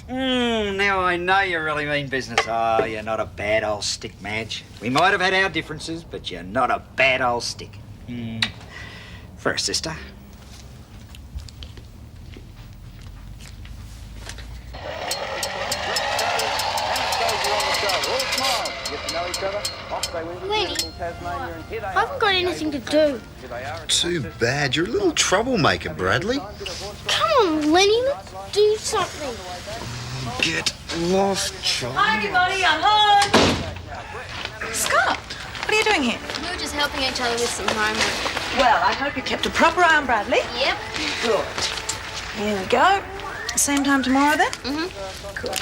Now I know you really mean business. Oh, you're not a bad old stick, Madge. We might have had our differences, but you're not a bad old stick. For a sister. Lenny, I haven't got anything to do. Too bad. You're a little troublemaker, Bradley. Come on, Lenny, let's do something. Get lost, child. Hi, everybody, I'm home. Scott, what are you doing here? We were just helping each other with some homework. Well, I hope you kept a proper eye on Bradley. Yep. Good. Here we go. Same time tomorrow, then? Mm-hmm. Okay.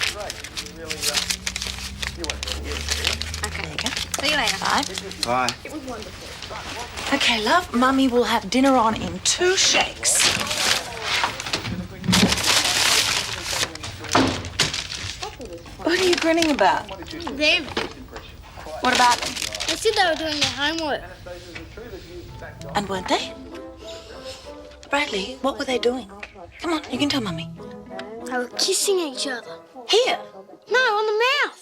There you go. See you later. Bye. Bye. It was wonderful. Okay, love, Mummy will have dinner on in 2 shakes. What are you grinning about? Them. What about them? They said they were doing their homework. And weren't they? Bradley, what were they doing? Come on, you can tell Mummy. They were kissing each other. Here? No, on the mouth.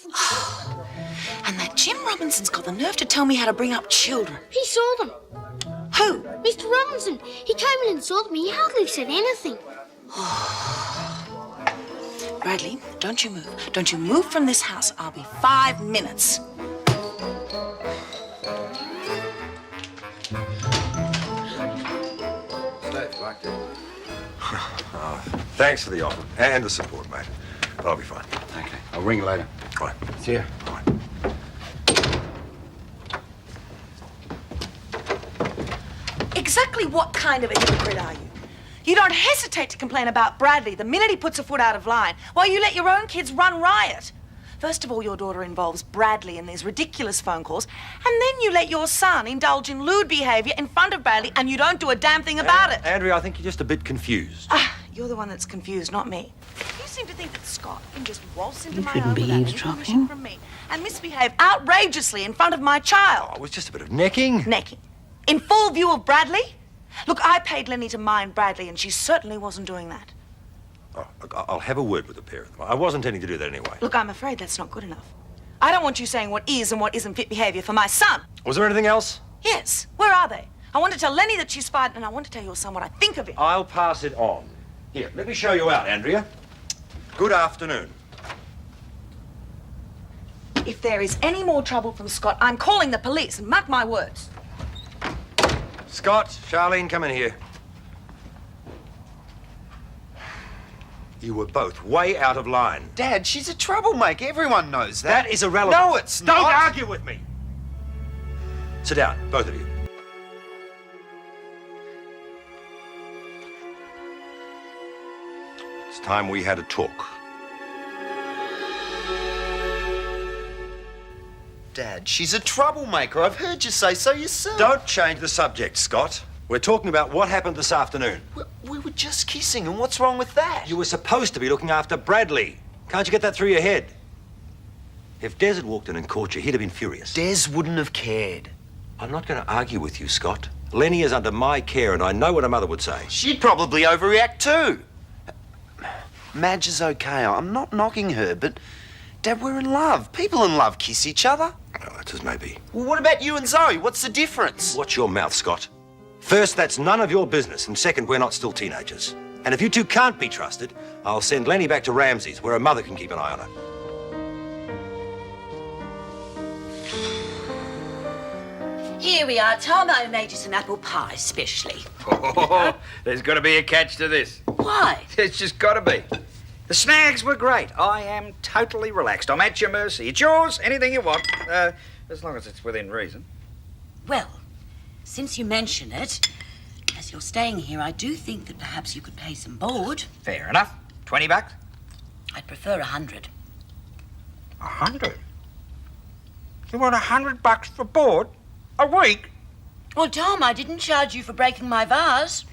And that Jim Robinson's got the nerve to tell me how to bring up children. He saw them. Who? Mr. Robinson. He came in and saw them. He hardly said anything. Bradley, don't you move. Don't you move from this house. I'll be 5 minutes. Thanks for the offer and the support, mate. But I'll be fine. Okay, I'll ring you later. Right. See ya. Exactly what kind of a hypocrite are you? You don't hesitate to complain about Bradley the minute he puts a foot out of line, while you let your own kids run riot. First of all, your daughter involves Bradley in these ridiculous phone calls, and then you let your son indulge in lewd behaviour in front of Bradley, and you don't do a damn thing about it. Andrea, I think you're just a bit confused. You're the one that's confused, not me. You seem to think that Scott can just waltz into You my shouldn't home be without any eavesdropping. permission from me and misbehave outrageously in front of my child. Oh, it was just a bit of necking. Necking? In full view of Bradley? Look, I paid Lenny to mind Bradley, and she certainly wasn't doing that. Oh, look, I'll have a word with the pair of them. I wasn't intending to do that anyway. Look, I'm afraid that's not good enough. I don't want you saying what is and what isn't fit behaviour for my son. Was there anything else? Yes. Where are they? I want to tell Lenny that she's fired, and I want to tell your son what I think of him. I'll pass it on. Here, let me show you out, Andrea. Good afternoon. If there is any more trouble from Scott, I'm calling the police, and mark my words. Scott, Charlene, come in here. You were both way out of line. Dad, she's a troublemaker. Everyone knows that. That is irrelevant. No, it's not. Don't argue with me. Sit down, both of you. It's time we had a talk. Dad, she's a troublemaker. I've heard you say so yourself. Don't change the subject, Scott. We're talking about what happened this afternoon. We were just kissing, and what's wrong with that? You were supposed to be looking after Bradley. Can't you get that through your head? If Des had walked in and caught you, he'd have been furious. Des wouldn't have cared. I'm not going to argue with you, Scott. Lenny is under my care, and I know what a mother would say. She'd probably overreact too. Madge is okay. I'm not knocking her, but Dad, we're in love. People in love kiss each other. Oh, that's as may be. Well, what about you and Zoe? What's the difference? Watch your mouth, Scott. First, that's none of your business, and second, we're not still teenagers. And if you two can't be trusted, I'll send Lenny back to Ramsay's, where a mother can keep an eye on her. Here we are, Tom. I made you some apple pie, specially. Oh, there's got to be a catch to this. Why? It's just got to be. The snags were great. I am totally relaxed. I'm at your mercy. It's yours, anything you want, as long as it's within reason. Well, since you mention it, as you're staying here, I do think that perhaps you could pay some board. Fair enough. $20? I'd prefer 100. 100? You want $100 for board? A week? Well, Tom, I didn't charge you for breaking my vase.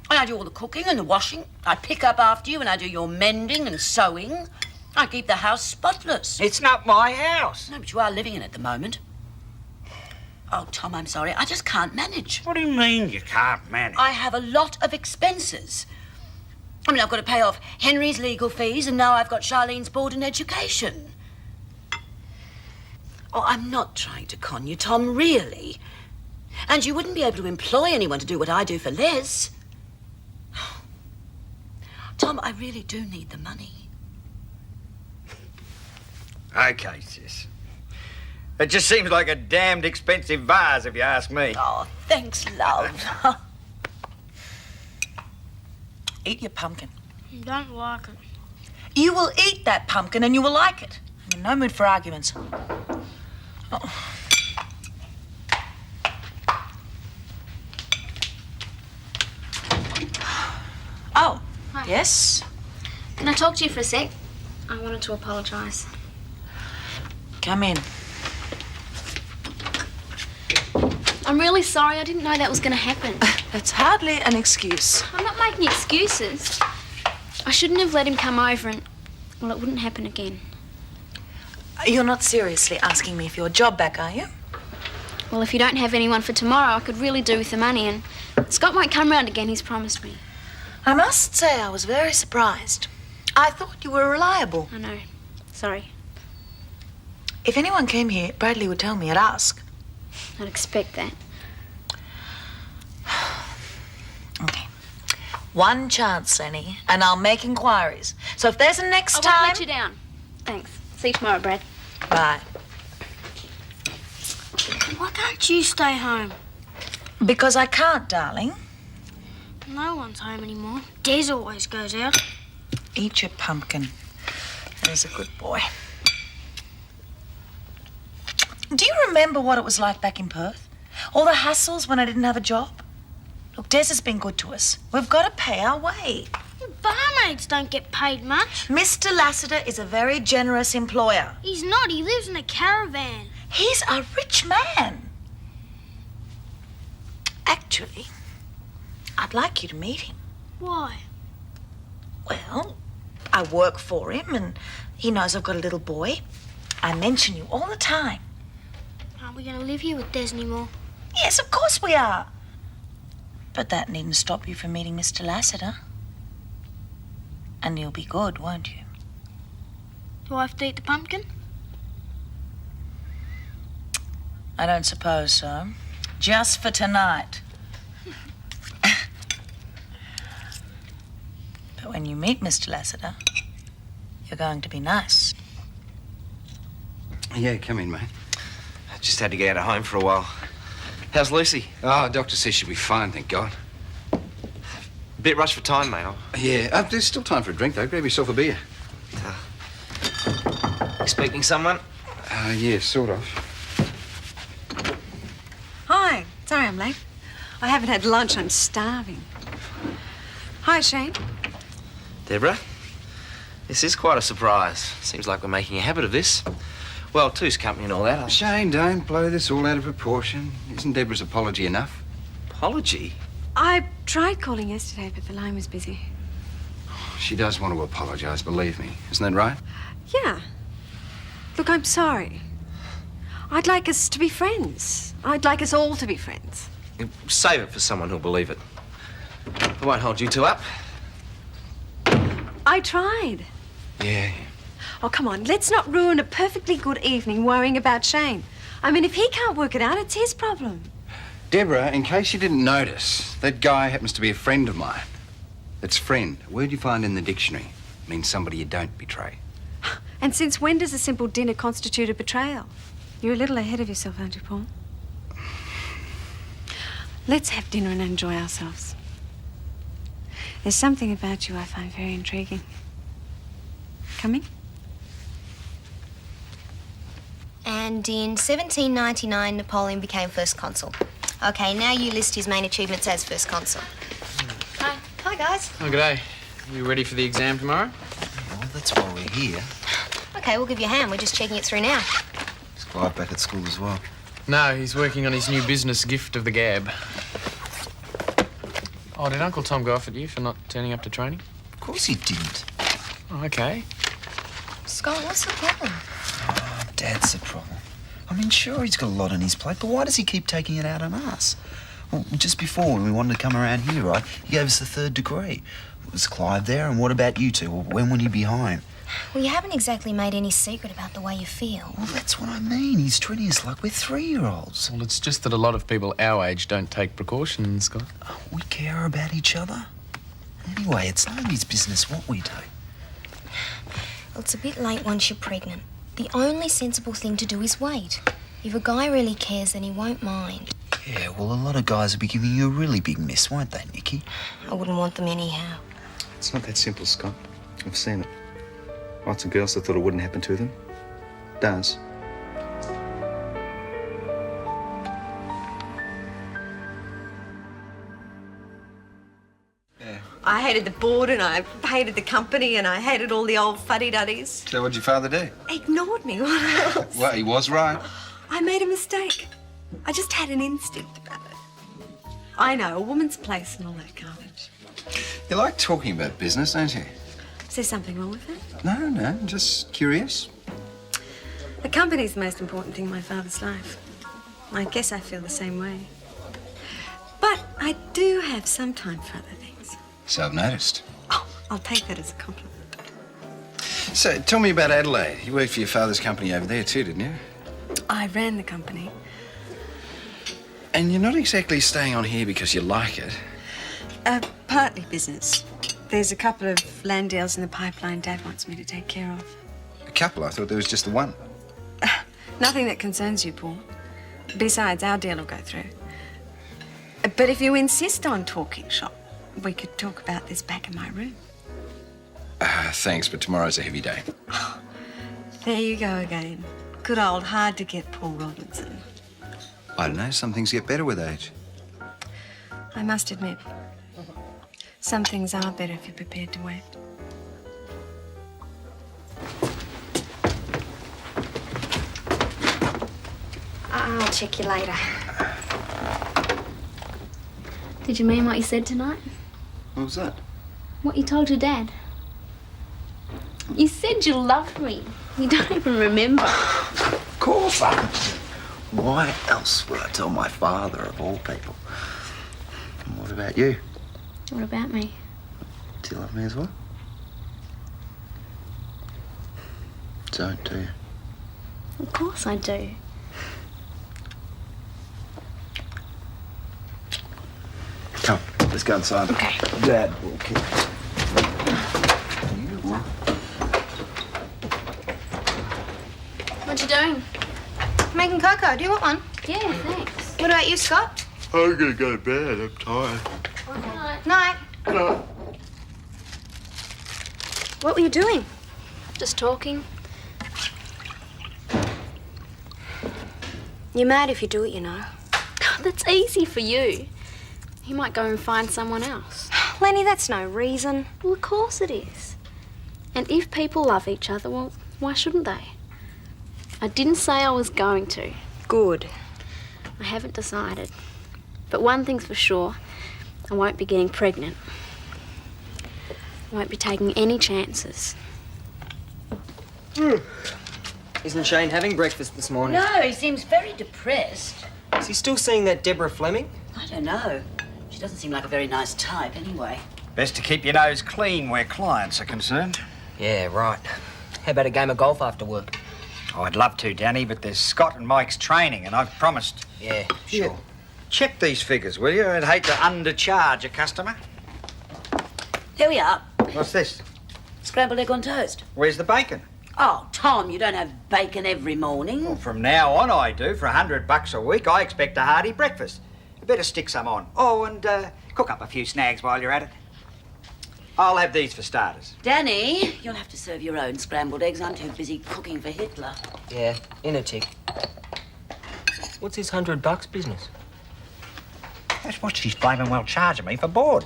I do all the cooking and the washing. I pick up after you and I do your mending and sewing. I keep the house spotless. It's not my house. No, but you are living in it at the moment. Oh, Tom, I'm sorry. I just can't manage. What do you mean you can't manage? I have a lot of expenses. I mean, I've got to pay off Henry's legal fees and now I've got Charlene's board and education. Oh, I'm not trying to con you, Tom, really. And you wouldn't be able to employ anyone to do what I do for Les. Tom, I really do need the money. OK, sis. It just seems like a damned expensive vase, if you ask me. Oh, thanks, love. Eat your pumpkin. I don't like it. You will eat that pumpkin and you will like it. I'm in no mood for arguments. Oh. Oh, Hi. yes? Can I talk to you for a sec? I wanted to apologise. Come in. I'm really sorry. I didn't know that was going to happen. That's hardly an excuse. I'm not making excuses. I shouldn't have let him come over and, well, it wouldn't happen again. You're not seriously asking me for your job back, are you? Well, if you don't have anyone for tomorrow, I could really do with the money, and Scott won't come round again, he's promised me. I must say I was very surprised. I thought you were reliable. I know. Sorry. If anyone came here, Bradley would tell me. I'd ask. I'd expect that. Okay. One chance, Lenny, and I'll make inquiries. So if there's a next I time... won't let you down. Thanks. See you tomorrow, Brad. Bye. Why can't you stay home? Because I can't, darling. No one's home anymore. Des always goes out. Eat your pumpkin. There's a good boy. Do you remember what it was like back in Perth? All the hassles when I didn't have a job? Look, Des has been good to us. We've got to pay our way. Barmaids don't get paid much. Mr. Lassiter is a very generous employer. He's not. He lives in a caravan. He's a rich man. Actually, I'd like you to meet him. Why? Well, I work for him and he knows I've got a little boy. I mention you all the time. Aren't we going to live here with Des anymore? Yes, of course we are. But that needn't stop you from meeting Mr. Lassiter. And you'll be good, won't you? Do I have to eat the pumpkin? I don't suppose so. Just for tonight. But when you meet Mr. Lassiter, you're going to be nice. Yeah, come in, mate. I just had to get out of home for a while. How's Lucy? Oh, doctor says she'll be fine, thank God. A bit rushed for time, mate. Yeah, there's still time for a drink, though. Grab yourself a beer. Expecting someone? Yeah, sort of. Hi. Sorry I'm late. I haven't had lunch. I'm starving. Hi, Shane. Deborah? This is quite a surprise. Seems like we're making a habit of this. Well, two's company and all that. Shane, don't blow this all out of proportion. Isn't Deborah's apology enough? Apology? I tried calling yesterday, but the line was busy. She does want to apologise, believe me. Isn't that right? Yeah. Look, I'm sorry. I'd like us to be friends. I'd like us all to be friends. Save it for someone who'll believe it. I won't hold you two up. I tried. Yeah. Oh, come on. Let's not ruin a perfectly good evening worrying about Shane. I mean, if he can't work it out, it's his problem. Deborah, in case you didn't notice, that guy happens to be a friend of mine. That's friend. A word you find in the dictionary. Means somebody you don't betray. And since when does a simple dinner constitute a betrayal? You're a little ahead of yourself, aren't you, Paul? Let's have dinner and enjoy ourselves. There's something about you I find very intriguing. Coming? And in 1799, Napoleon became first consul. Okay, now you list his main achievements as first consul. Hi. Hi, guys. Oh, g'day. You ready for the exam tomorrow? Well, that's why we're here. Okay, we'll give you a hand. We're just checking it through now. Is Clive back at school as well? No, he's working on his new business gift of the gab. Oh, did Uncle Tom go off at you for not turning up to training? Of course he didn't. Oh, okay. Scott, what's the problem? Oh, Dad's the problem. I mean, sure, he's got a lot on his plate, but why does he keep taking it out on us? Well, just before, when we wanted to come around here, right, he gave us the 3rd degree. Was Clive there, and what about you two? Well, when would he be home? Well, you haven't exactly made any secret about the way you feel. Well, that's what I mean. He's treating us like we're 3-year-olds. Well, it's just that a lot of people our age don't take precautions, Scott. We care about each other. Anyway, it's nobody's business what we do. Well, it's a bit late once you're pregnant. The only sensible thing to do is wait. If a guy really cares, then he won't mind. Yeah, well, a lot of guys will be giving you a really big miss, won't they, Nikki? I wouldn't want them anyhow. It's not that simple, Scott. I've seen it. Lots of girls that thought it wouldn't happen to them. It does. I hated the board and I hated the company and I hated all the old fuddy-duddies. So what'd your father do? Ignored me, what else? Well, he was right. I made a mistake. I just had an instinct about it. I know, a woman's place and all that garbage. You like talking about business, don't you? Is there something wrong with it? No, just curious. The company's the most important thing in my father's life. I guess I feel the same way. But I do have some time for other things. So I've noticed. Oh, I'll take that as a compliment. So, tell me about Adelaide. You worked for your father's company over there too, didn't you? I ran the company. And you're not exactly staying on here because you like it. Partly business. There's a couple of land deals in the pipeline Dad wants me to take care of. A couple? I thought there was just the one. Nothing that concerns you, Paul. Besides, our deal will go through. But if you insist on talking shop, we could talk about this back in my room. Thanks, but tomorrow's a heavy day. There you go again. Good old hard-to-get Paul Robinson. I don't know, some things get better with age. I must admit, some things are better if you're prepared to wait. I'll check you later. Did you mean what you said tonight? What was that? What you told your dad? You said you loved me. You don't even remember. Of course I do. Why else would I tell my father, of all people? And what about you? What about me? Do you love me as well? Don't, do you? Of course I do. Come, let's go inside. Okay. Dad will kick us. What you doing? Making cocoa. Do you want one? Yeah, thanks. What about you, Scott? I'm gonna go to bed. I'm tired. Night. No. What were you doing? Just talking. You're mad if you do it, you know. That's easy for you. You might go and find someone else. Lenny, that's no reason. Well, of course it is. And if people love each other, well, why shouldn't they? I didn't say I was going to. Good. I haven't decided. But one thing's for sure, I won't be getting pregnant. I won't be taking any chances. Isn't Shane having breakfast this morning? No, he seems very depressed. Is he still seeing that Deborah Fleming? I don't know. She doesn't seem like a very nice type anyway. Best to keep your nose clean where clients are concerned. Yeah, right. How about a game of golf after work? Oh, I'd love to, Danny, but there's Scott and Mike's training, and I've promised. Yeah, sure. Yeah. Check these figures, will you? I'd hate to undercharge a customer. Here we are. What's this? Scrambled egg on toast. Where's the bacon? Oh, Tom, you don't have bacon every morning. Well, from now on I do. For $100 a week, I expect a hearty breakfast. You better stick some on. Oh, and cook up a few snags while you're at it. I'll have these for starters. Danny, you'll have to serve your own scrambled eggs. I'm too busy cooking for Hitler. Yeah, in a tick. What's this $100 business? That's what she's blaming well charging me for board.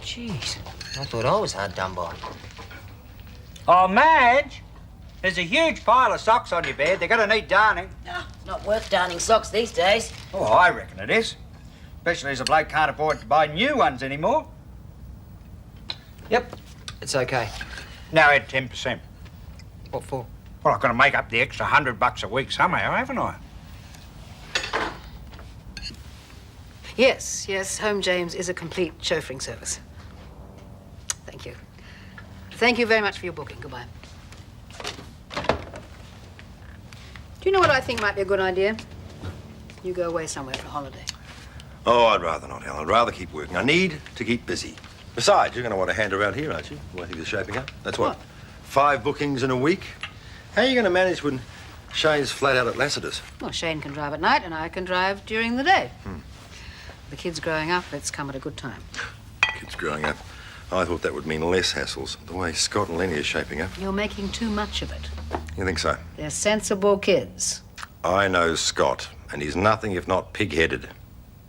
Jeez, I thought I was hard done by. Oh, Madge, there's a huge pile of socks on your bed. They're going to need darning. Oh, Not worth darning socks these days. Oh, I reckon it is. Especially as a bloke can't afford to buy new ones anymore. Yep, it's okay. Now add 10%. What for? Well, I've got to make up the extra $100 a week somehow, haven't I? Yes, Home James is a complete chauffeuring service. Thank you. Thank you very much for your booking. Goodbye. Do you know what I think might be a good idea? You go away somewhere for a holiday. Oh, I'd rather not, Helen. I'd rather keep working. I need to keep busy. Besides, you're going to want a hand around here, aren't you? The way things are shaping up. That's what? 5 bookings in a week? How are you going to manage when Shane's flat out at Lassiter's? Well, Shane can drive at night and I can drive during the day. The kids growing up, let's come at a good time. Kids growing up. I thought that would mean less hassles. The way Scott and Lenny are shaping up. You're making too much of it. You think so? They're sensible kids. I know Scott, and he's nothing if not pig-headed.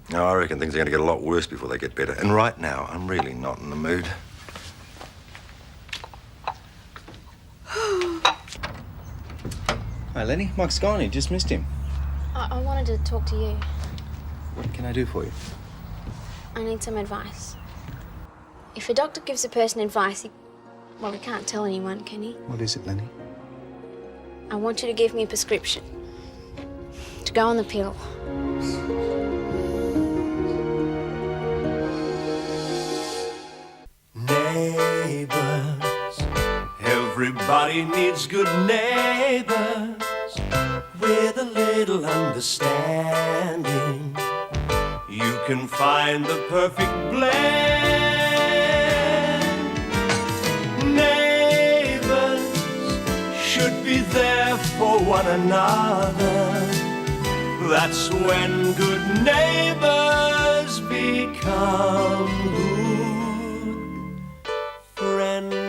Now, I reckon things are going to get a lot worse before they get better. And right now, I'm really not in the mood. Hi, Lenny. Mike's gone. You just missed him. I wanted to talk to you. What can I do for you? I need some advice. If a doctor gives a person advice, he can't tell anyone, can he? What is it, Lenny? I want you to give me a prescription to go on the pill. Neighbours, everybody needs good neighbours with a little understanding. You can find the perfect blend. Neighbours should be there for one another. That's when good neighbours become good friends.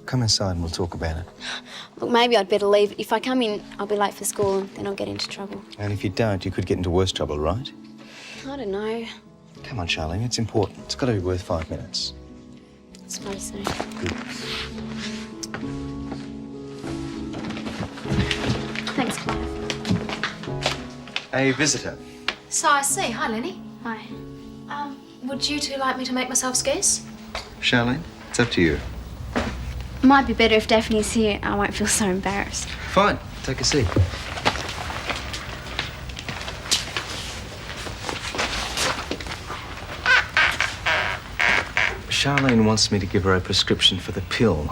Come inside and we'll talk about it. Look, maybe I'd better leave. If I come in, I'll be late for school and then I'll get into trouble. And if you don't, you could get into worse trouble, right? I don't know. Come on, Charlene, it's important. It's got to be worth 5 minutes. I suppose so. Good. Thanks, Clive. A visitor. So I see. Hi, Lenny. Hi. Would you two like me to make myself scarce? Charlene, it's up to you. Might be better if Daphne's here. I won't feel so embarrassed. Fine, take a seat. Charlene wants me to give her a prescription for the pill.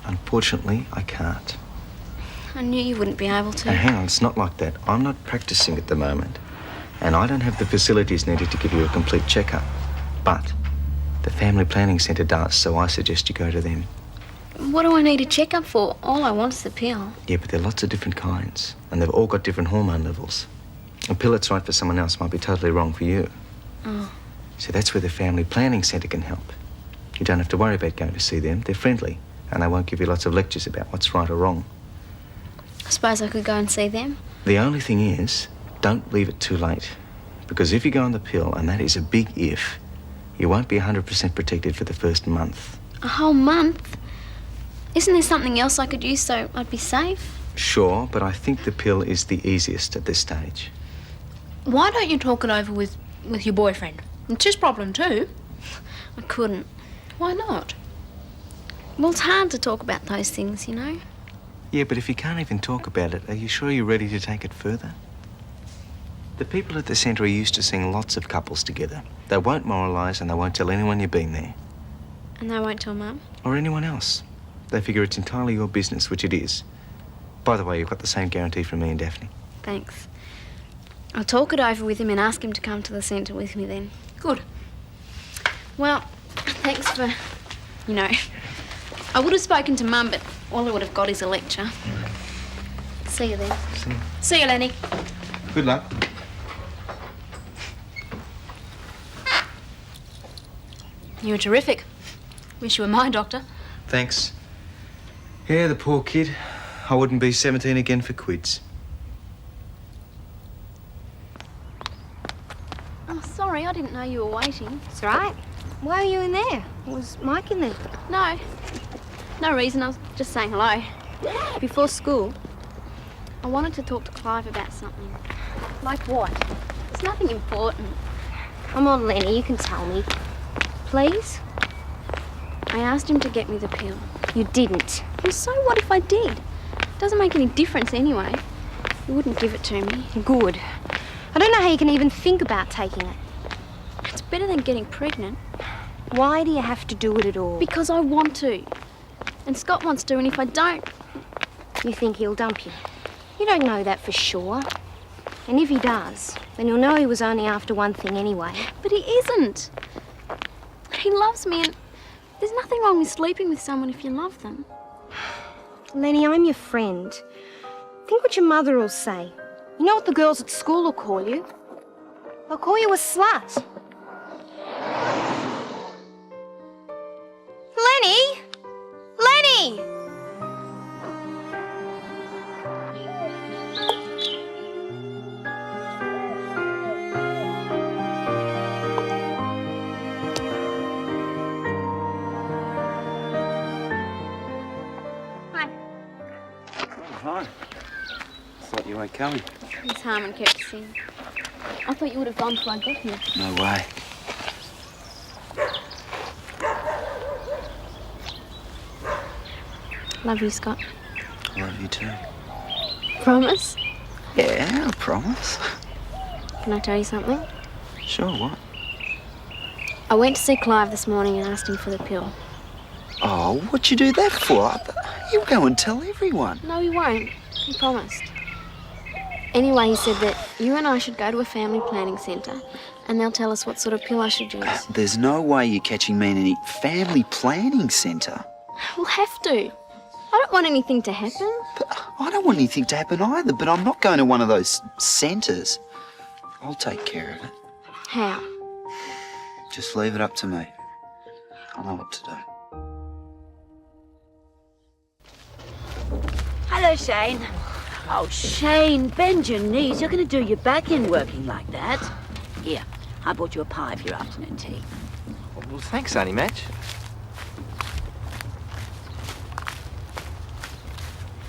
Unfortunately, I can't. I knew you wouldn't be able to. Now, hang on, it's not like that. I'm not practicing at the moment, and I don't have the facilities needed to give you a complete checkup. But the Family Planning Centre does, so I suggest you go to them. What do I need a checkup for? All I want is the pill. Yeah, but there are lots of different kinds, and they've all got different hormone levels. A pill that's right for someone else might be totally wrong for you. Oh. So that's where the Family Planning Centre can help. You don't have to worry about going to see them. They're friendly, and they won't give you lots of lectures about what's right or wrong. I suppose I could go and see them. The only thing is, don't leave it too late. Because if you go on the pill, and that is a big if, you won't be 100% protected for the first month. A whole month? Isn't there something else I could use so I'd be safe? Sure, but I think the pill is the easiest at this stage. Why don't you talk it over with your boyfriend? It's his problem too. I couldn't. Why not? Well, it's hard to talk about those things, you know. Yeah, but if you can't even talk about it, are you sure you're ready to take it further? The people at the centre are used to seeing lots of couples together. They won't moralise and they won't tell anyone you've been there. And they won't tell Mum? Or anyone else. They figure it's entirely your business, which it is. By the way, you've got the same guarantee from me and Daphne. Thanks. I'll talk it over with him and ask him to come to the centre with me then. Good. Well, thanks for, you know, I would have spoken to Mum, but all I would have got is a lecture. See you then. See you, Lenny. Good luck. You were terrific. Wish you were my doctor. Thanks. Yeah, the poor kid. I wouldn't be 17 again for quids. Oh, sorry, I didn't know you were waiting. It's all right. Why are you in there? Was Mike in there? No. No reason, I was just saying hello. Before school, I wanted to talk to Clive about something. Like what? It's nothing important. Come on, Lenny, you can tell me. Please? I asked him to get me the pill. You didn't. Well, so what if I did? It doesn't make any difference anyway. He wouldn't give it to me. Good. I don't know how you can even think about taking it. It's better than getting pregnant. Why do you have to do it at all? Because I want to. And Scott wants to, and if I don't... You think he'll dump you? You don't know that for sure. And if he does, then you'll know he was only after one thing anyway. But he isn't. He loves me, and there's nothing wrong with sleeping with someone if you love them. Lenny, I'm your friend. Think what your mother will say. You know what the girls at school will call you? They'll call you a slut. Lenny! Lenny! Hi. Thought you weren't coming. Miss Harmon kept us in. I thought you would have gone before I got here. No way. Love you, Scott. I love you too. Promise? Yeah, I promise. Can I tell you something? Sure, what? I went to see Clive this morning and asked him for the pill. Oh, what'd you do that for? You go and tell everyone. No, he won't. He promised. Anyway, he said that you and I should go to a family planning centre and they'll tell us what sort of pill I should use. There's no way you're catching me in any family planning centre. We'll have to. I don't want anything to happen. But I don't want anything to happen either, but I'm not going to one of those centres. I'll take care of it. How? Just leave it up to me. I know what to do. Hello, Shane. Oh, Shane, bend your knees. You're going to do your back in working like that. Here, I bought you a pie for your afternoon tea. Well, thanks, Auntie Madge.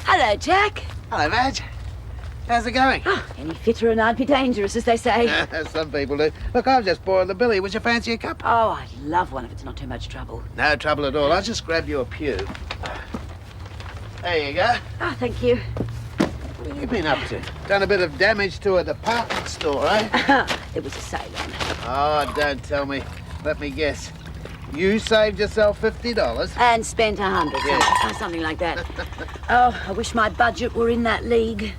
Hello, Jack. Hello, Madge. How's it going? Oh, any fitter and I'd be dangerous, as they say. Some people do. Look, I've just boiled the billy. Would you fancy a cup? Oh, I'd love one if it's not too much trouble. No trouble at all. I'll just grab you a pew. There you go. Oh, thank you. What have you been up to? Done a bit of damage to a department store, eh? It was a sale on. Oh, don't tell me. Let me guess. You saved yourself $50? And spent 100, Yeah. something like that. Oh, I wish my budget were in that league.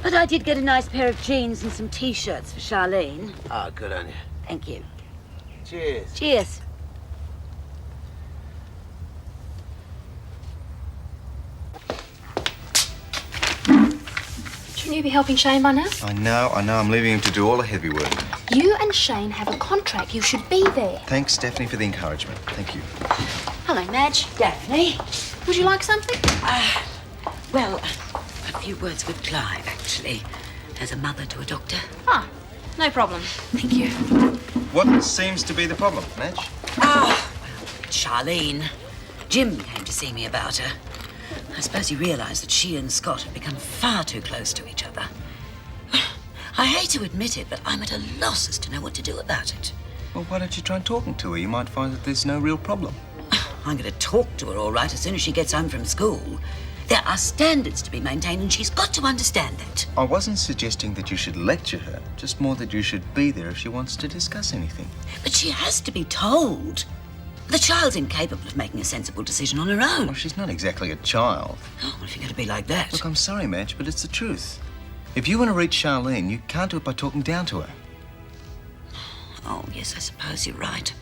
But I did get a nice pair of jeans and some T-shirts for Charlene. Oh, good on you. Thank you. Cheers. Cheers. Shouldn't you be helping Shane by now? I know. I'm leaving him to do all the heavy work. You and Shane have a contract. You should be there. Thanks, Stephanie, for the encouragement. Thank you. Hello, Madge. Daphne. Would you like something? Well, a few words with Clive, actually. As a mother to a doctor. Ah, no problem. Thank you. What seems to be the problem, Madge? Ah, well, Charlene. Jim came to see me about her. I suppose he realised that she and Scott had become far too close to each other. I hate to admit it, but I'm at a loss as to know what to do about it. Well, why don't you try talking to her? You might find that there's no real problem. I'm going to talk to her all right as soon as she gets home from school. There are standards to be maintained, and she's got to understand that. I wasn't suggesting that you should lecture her, just more that you should be there if she wants to discuss anything. But she has to be told. The child's incapable of making a sensible decision on her own. Well, she's not exactly a child. Oh, well, if you're going to be like that... Look, I'm sorry, Madge, but it's the truth. If you want to reach Charlene, you can't do it by talking down to her. Oh, yes, I suppose you're right.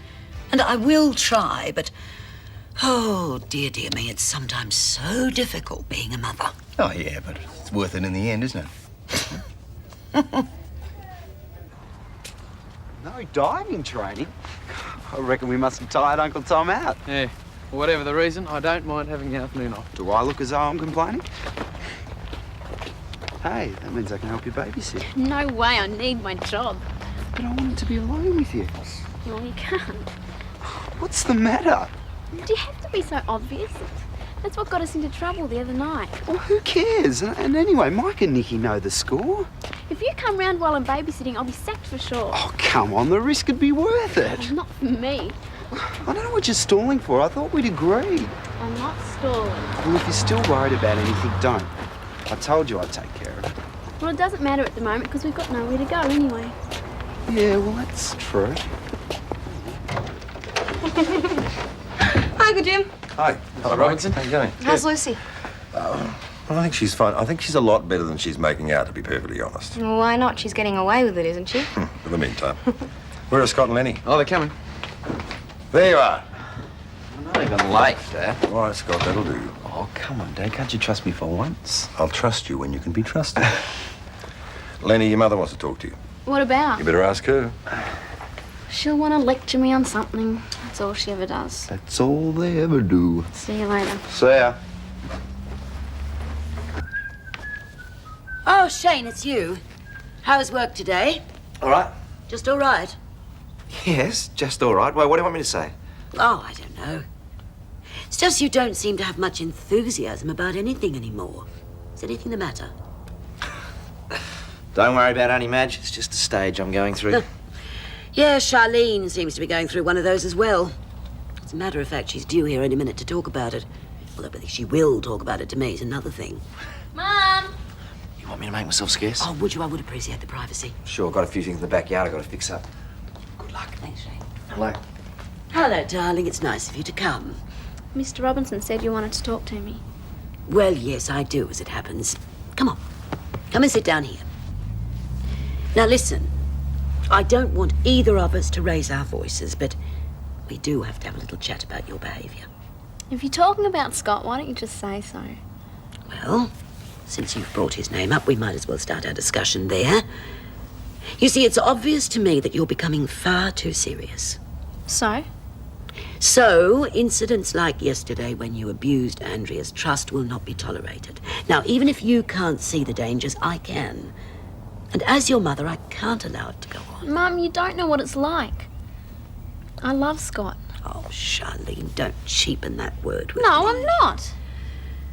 And I will try, but... Oh, dear, dear me, it's sometimes so difficult being a mother. Oh, yeah, but it's worth it in the end, isn't it? No diving training? I reckon we must have tired Uncle Tom out. Yeah, for whatever the reason, I don't mind having the afternoon off. Do I look as though I'm complaining? Hey, that means I can help you babysit. No way, I need my job. But I wanted to be alone with you. Well, you can't. What's the matter? Do you have to be so obvious? That's what got us into trouble the other night. Well, who cares? And anyway, Mike and Nikki know the score. If you come round while I'm babysitting, I'll be sacked for sure. Oh, come on, the risk could be worth it. Not for me. I don't know what you're stalling for. I thought we'd agreed. I'm not stalling. Well, if you're still worried about anything, don't. I told you I'd take care of it. Well, it doesn't matter at the moment because we've got nowhere to go anyway. Yeah, well, that's true. Hi, good Jim. Hi. Hello, Robinson. How you going? How's Lucy? Well, I think she's fine. I think she's a lot better than she's making out, to be perfectly honest. Well, why not? She's getting away with it, isn't she? For the meantime. Where are Scott and Lenny? Oh, they're coming. There you are. I'm not even late, Dad. All right, Scott, that'll do. Oh, come on, Dad. Can't you trust me for once? I'll trust you when you can be trusted. Lenny, your mother wants to talk to you. What about? You better ask her. She'll want to lecture me on something. That's all she ever does. That's all they ever do. See you later. See ya. Oh, Shane, it's you. How's work today? All right. Just all right? Yes, just all right. Well, what do you want me to say? Oh, I don't know. It's just you don't seem to have much enthusiasm about anything anymore. Is anything the matter? Don't worry about Auntie Madge. It's just a stage I'm going through. Yeah, Charlene seems to be going through one of those as well. As a matter of fact, she's due here any minute to talk about it. Although whether she will talk about it to me is another thing. Mum! You want me to make myself scarce? Oh, would you? I would appreciate the privacy. Sure, got a few things in the backyard I've got to fix up. Good luck. Thanks, Shane. Hello. Hello, darling. It's nice of you to come. Mr. Robinson said you wanted to talk to me. Well, yes, I do, as it happens. Come on. Come and sit down here. Now, listen. I don't want either of us to raise our voices, but we do have to have a little chat about your behaviour. If you're talking about Scott, why don't you just say so? Well, since you've brought his name up, we might as well start our discussion there. You see, it's obvious to me that you're becoming far too serious. So? So, incidents like yesterday when you abused Andrea's trust will not be tolerated. Now, even if you can't see the dangers, I can. And as your mother, I can't allow it to go on. Mum, you don't know what it's like. I love Scott. Oh, Charlene, don't cheapen that word with No, me. I'm not.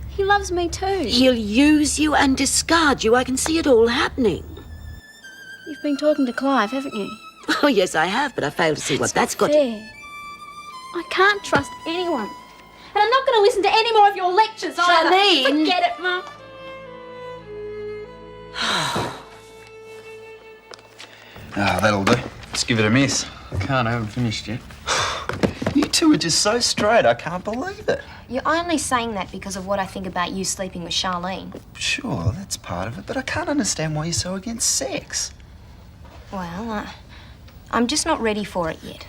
He loves me too. He'll use you and discard you. I can see it all happening. You've been talking to Clive, haven't you? Oh, yes, I have, but I fail to see what that's got to... Fair. I can't trust anyone. And I'm not going to listen to any more of your lectures either. Charlene! Forget it, Mum. That'll do. Let's give it a miss. I can't. I haven't finished yet. You two are just so straight. I can't believe it. You're only saying that because of what I think about you sleeping with Charlene. Sure, that's part of it, but I can't understand why you're so against sex. Well, I'm just not ready for it yet.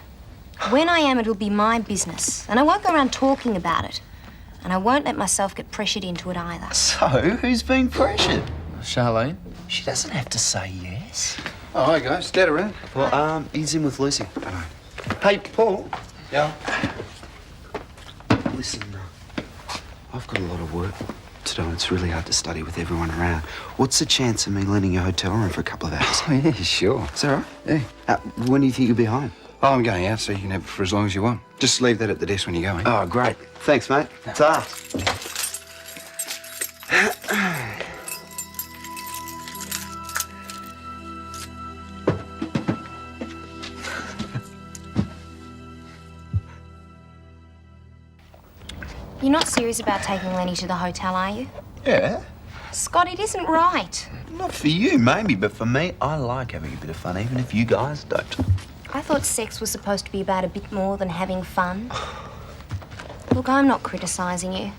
When I am, it'll be my business, and I won't go around talking about it. And I won't let myself get pressured into it either. So, who's being pressured? Charlene? She doesn't have to say yes. Oh, hi, guys. Dad around? Well, he's in with Lucy. Hey, Paul. Yeah? Listen, I've got a lot of work to do, and it's really hard to study with everyone around. What's the chance of me lending your hotel room for a couple of hours? Oh, yeah, sure. Is that right? Yeah. When do you think you'll be home? Oh, I'm going out, so you can have it for as long as you want. Just leave that at the desk when you go in. Oh, great. Thanks, mate. Ta. You're not serious about taking Lenny to the hotel, are you? Yeah. Scott, it isn't right. Not for you, maybe, but for me, I like having a bit of fun, even if you guys don't. I thought sex was supposed to be about a bit more than having fun. Look, I'm not criticising you.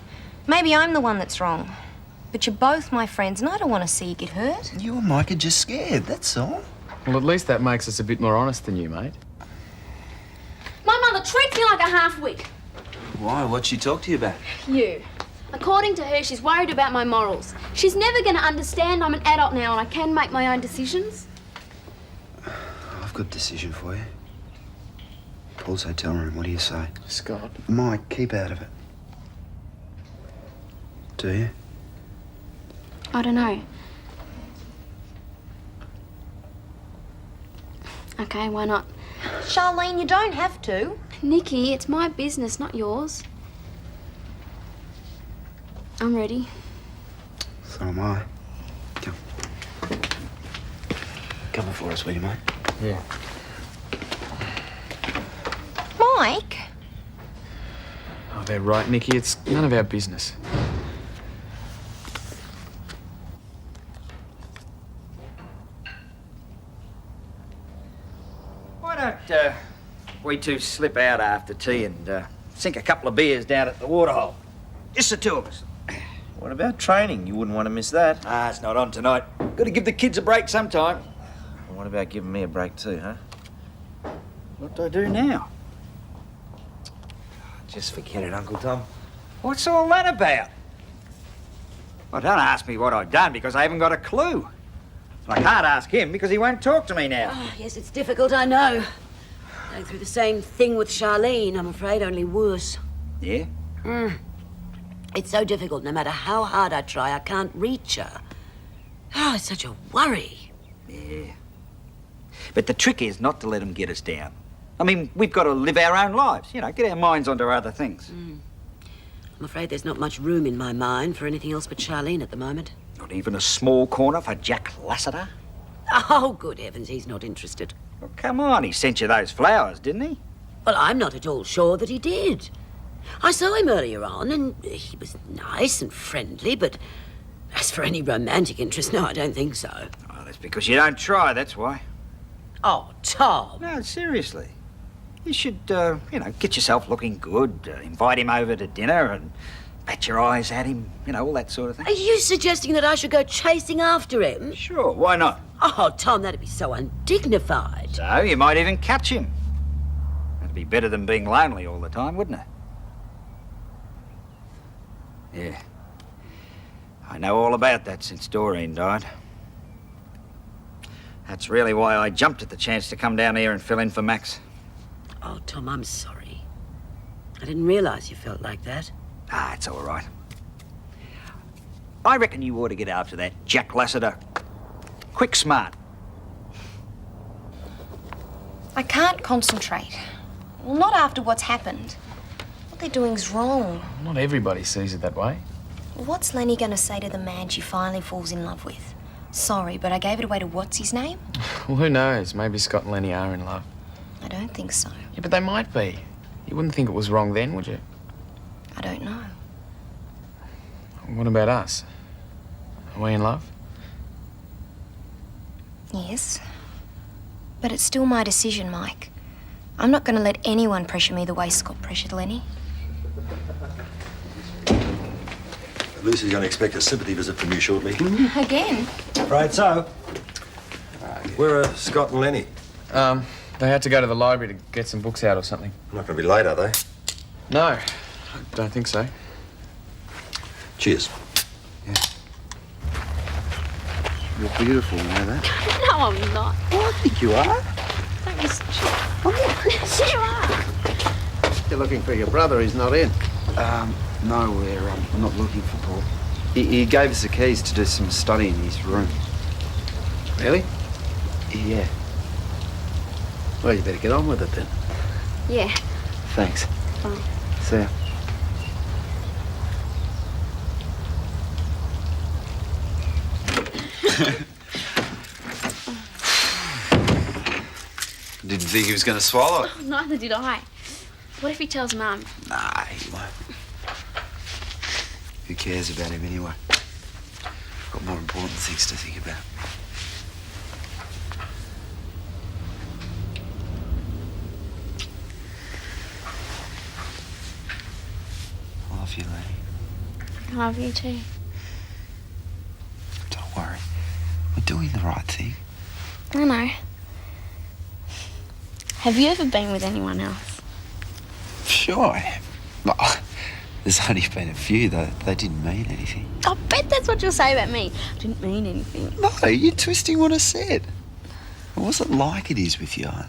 Maybe I'm the one that's wrong. But you're both my friends, and I don't want to see you get hurt. You and Mike are just scared, that's all. Well, at least that makes us a bit more honest than you, mate. My mother treats me like a half-wit. Why? What'd she talk to you about? You. According to her, she's worried about my morals. She's never going to understand I'm an adult now and I can make my own decisions. I've got a decision for you. Paul's hotel room, what do you say? Scott. Mike, keep out of it. Do you? I don't know. Okay, why not? Charlene, you don't have to. Nikki, it's my business, not yours. I'm ready. So am I. Come. Cover for us, will you, mate? Yeah. Mike? Oh, they're right, Nikki. It's none of our business. Why don't we two slip out after tea and sink a couple of beers down at the waterhole? Just the two of us. What about training? You wouldn't want to miss that. Ah, it's not on tonight. Got to give the kids a break sometime. What about giving me a break too, huh? What do I do now? Just forget it, Uncle Tom. What's all that about? Well, don't ask me what I've done because I haven't got a clue. I can't ask him because he won't talk to me now. Oh, yes, it's difficult, I know. Going through the same thing with Charlene, I'm afraid, only worse. Yeah? It's so difficult, no matter how hard I try, I can't reach her. Oh, it's such a worry. Yeah. But the trick is not to let them get us down. I mean, we've got to live our own lives, you know, get our minds onto other things. I'm afraid there's not much room in my mind for anything else but Charlene at the moment. Not even a small corner for Jack Lassiter? Oh, good heavens, he's not interested. Well, come on, he sent you those flowers, didn't he? Well, I'm not at all sure that he did. I saw him earlier on, and he was nice and friendly, but as for any romantic interest, no, I don't think so. Oh, that's because you don't try, that's why. Oh, Tom. No, seriously. You should, you know, get yourself looking good, invite him over to dinner and bat your eyes at him, you know, all that sort of thing. Are you suggesting that I should go chasing after him? Sure, why not? Oh, Tom, that'd be so undignified. So, you might even catch him. That'd be better than being lonely all the time, wouldn't it? Yeah. I know all about that since Doreen died. That's really why I jumped at the chance to come down here and fill in for Max. Oh, Tom, I'm sorry. I didn't realise you felt like that. Ah, it's all right. I reckon you ought to get after that Jack Lassiter. Quick smart. I can't concentrate. Well, not after what's happened. What they're doing's wrong. Not everybody sees it that way. What's Lenny going to say to the man she finally falls in love with? Sorry, but I gave it away to what's his name? Well, who knows? Maybe Scott and Lenny are in love. I don't think so. Yeah, but they might be. You wouldn't think it was wrong then, would you? I don't know. What about us? Are we in love? Yes. But it's still my decision, Mike. I'm not going to let anyone pressure me the way Scott pressured Lenny. Lucy's going to expect a sympathy visit from you shortly. Again? Right, so. Where are Scott and Lenny? They had to go to the library to get some books out or something. Not going to be late, are they? No, I don't think so. Cheers. Yeah. You're beautiful, you know that? No, I'm not. Well, I think you are. Don't be such a... Yes, you are. You're looking for your brother, he's not in. No, we're not looking for Paul. He gave us the keys to do some study in his room. Really? Yeah. Well, you better get on with it then. Yeah. Thanks. Bye. See ya. Didn't think he was going to swallow it. Oh, neither did I. What if he tells Mum? Nah, he won't. Who cares about him anyway? Got more important things to think about. I love you, Lenny. I love you too. Don't worry. We're doing the right thing. I know. Have you ever been with anyone else? Sure I have. Oh, there's only been a few, though. They didn't mean anything. I bet that's what you'll say about me. I didn't mean anything. No, you're twisting what I said. It wasn't like it is with you. I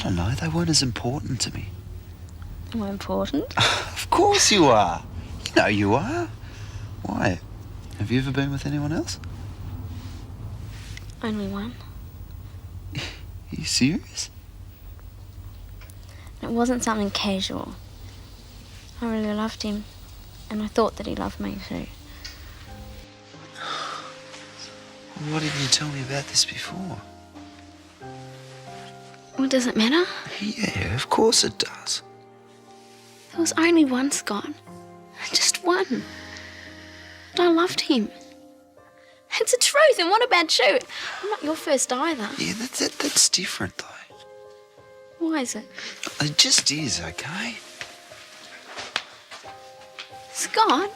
don't know. They weren't as important to me. Am I important? Of course you are. You know you are. Why? Have you ever been with anyone else? Only one. Are you serious? It wasn't something casual. I really loved him. And I thought that he loved me too. Why didn't you tell me about this before? Well, does it matter? Yeah, of course it does. There was only one Scott. Just one. But I loved him. It's the truth, and what about you? I'm not your first either. Yeah, that's different, though. Why is it? It just is, okay? Scott?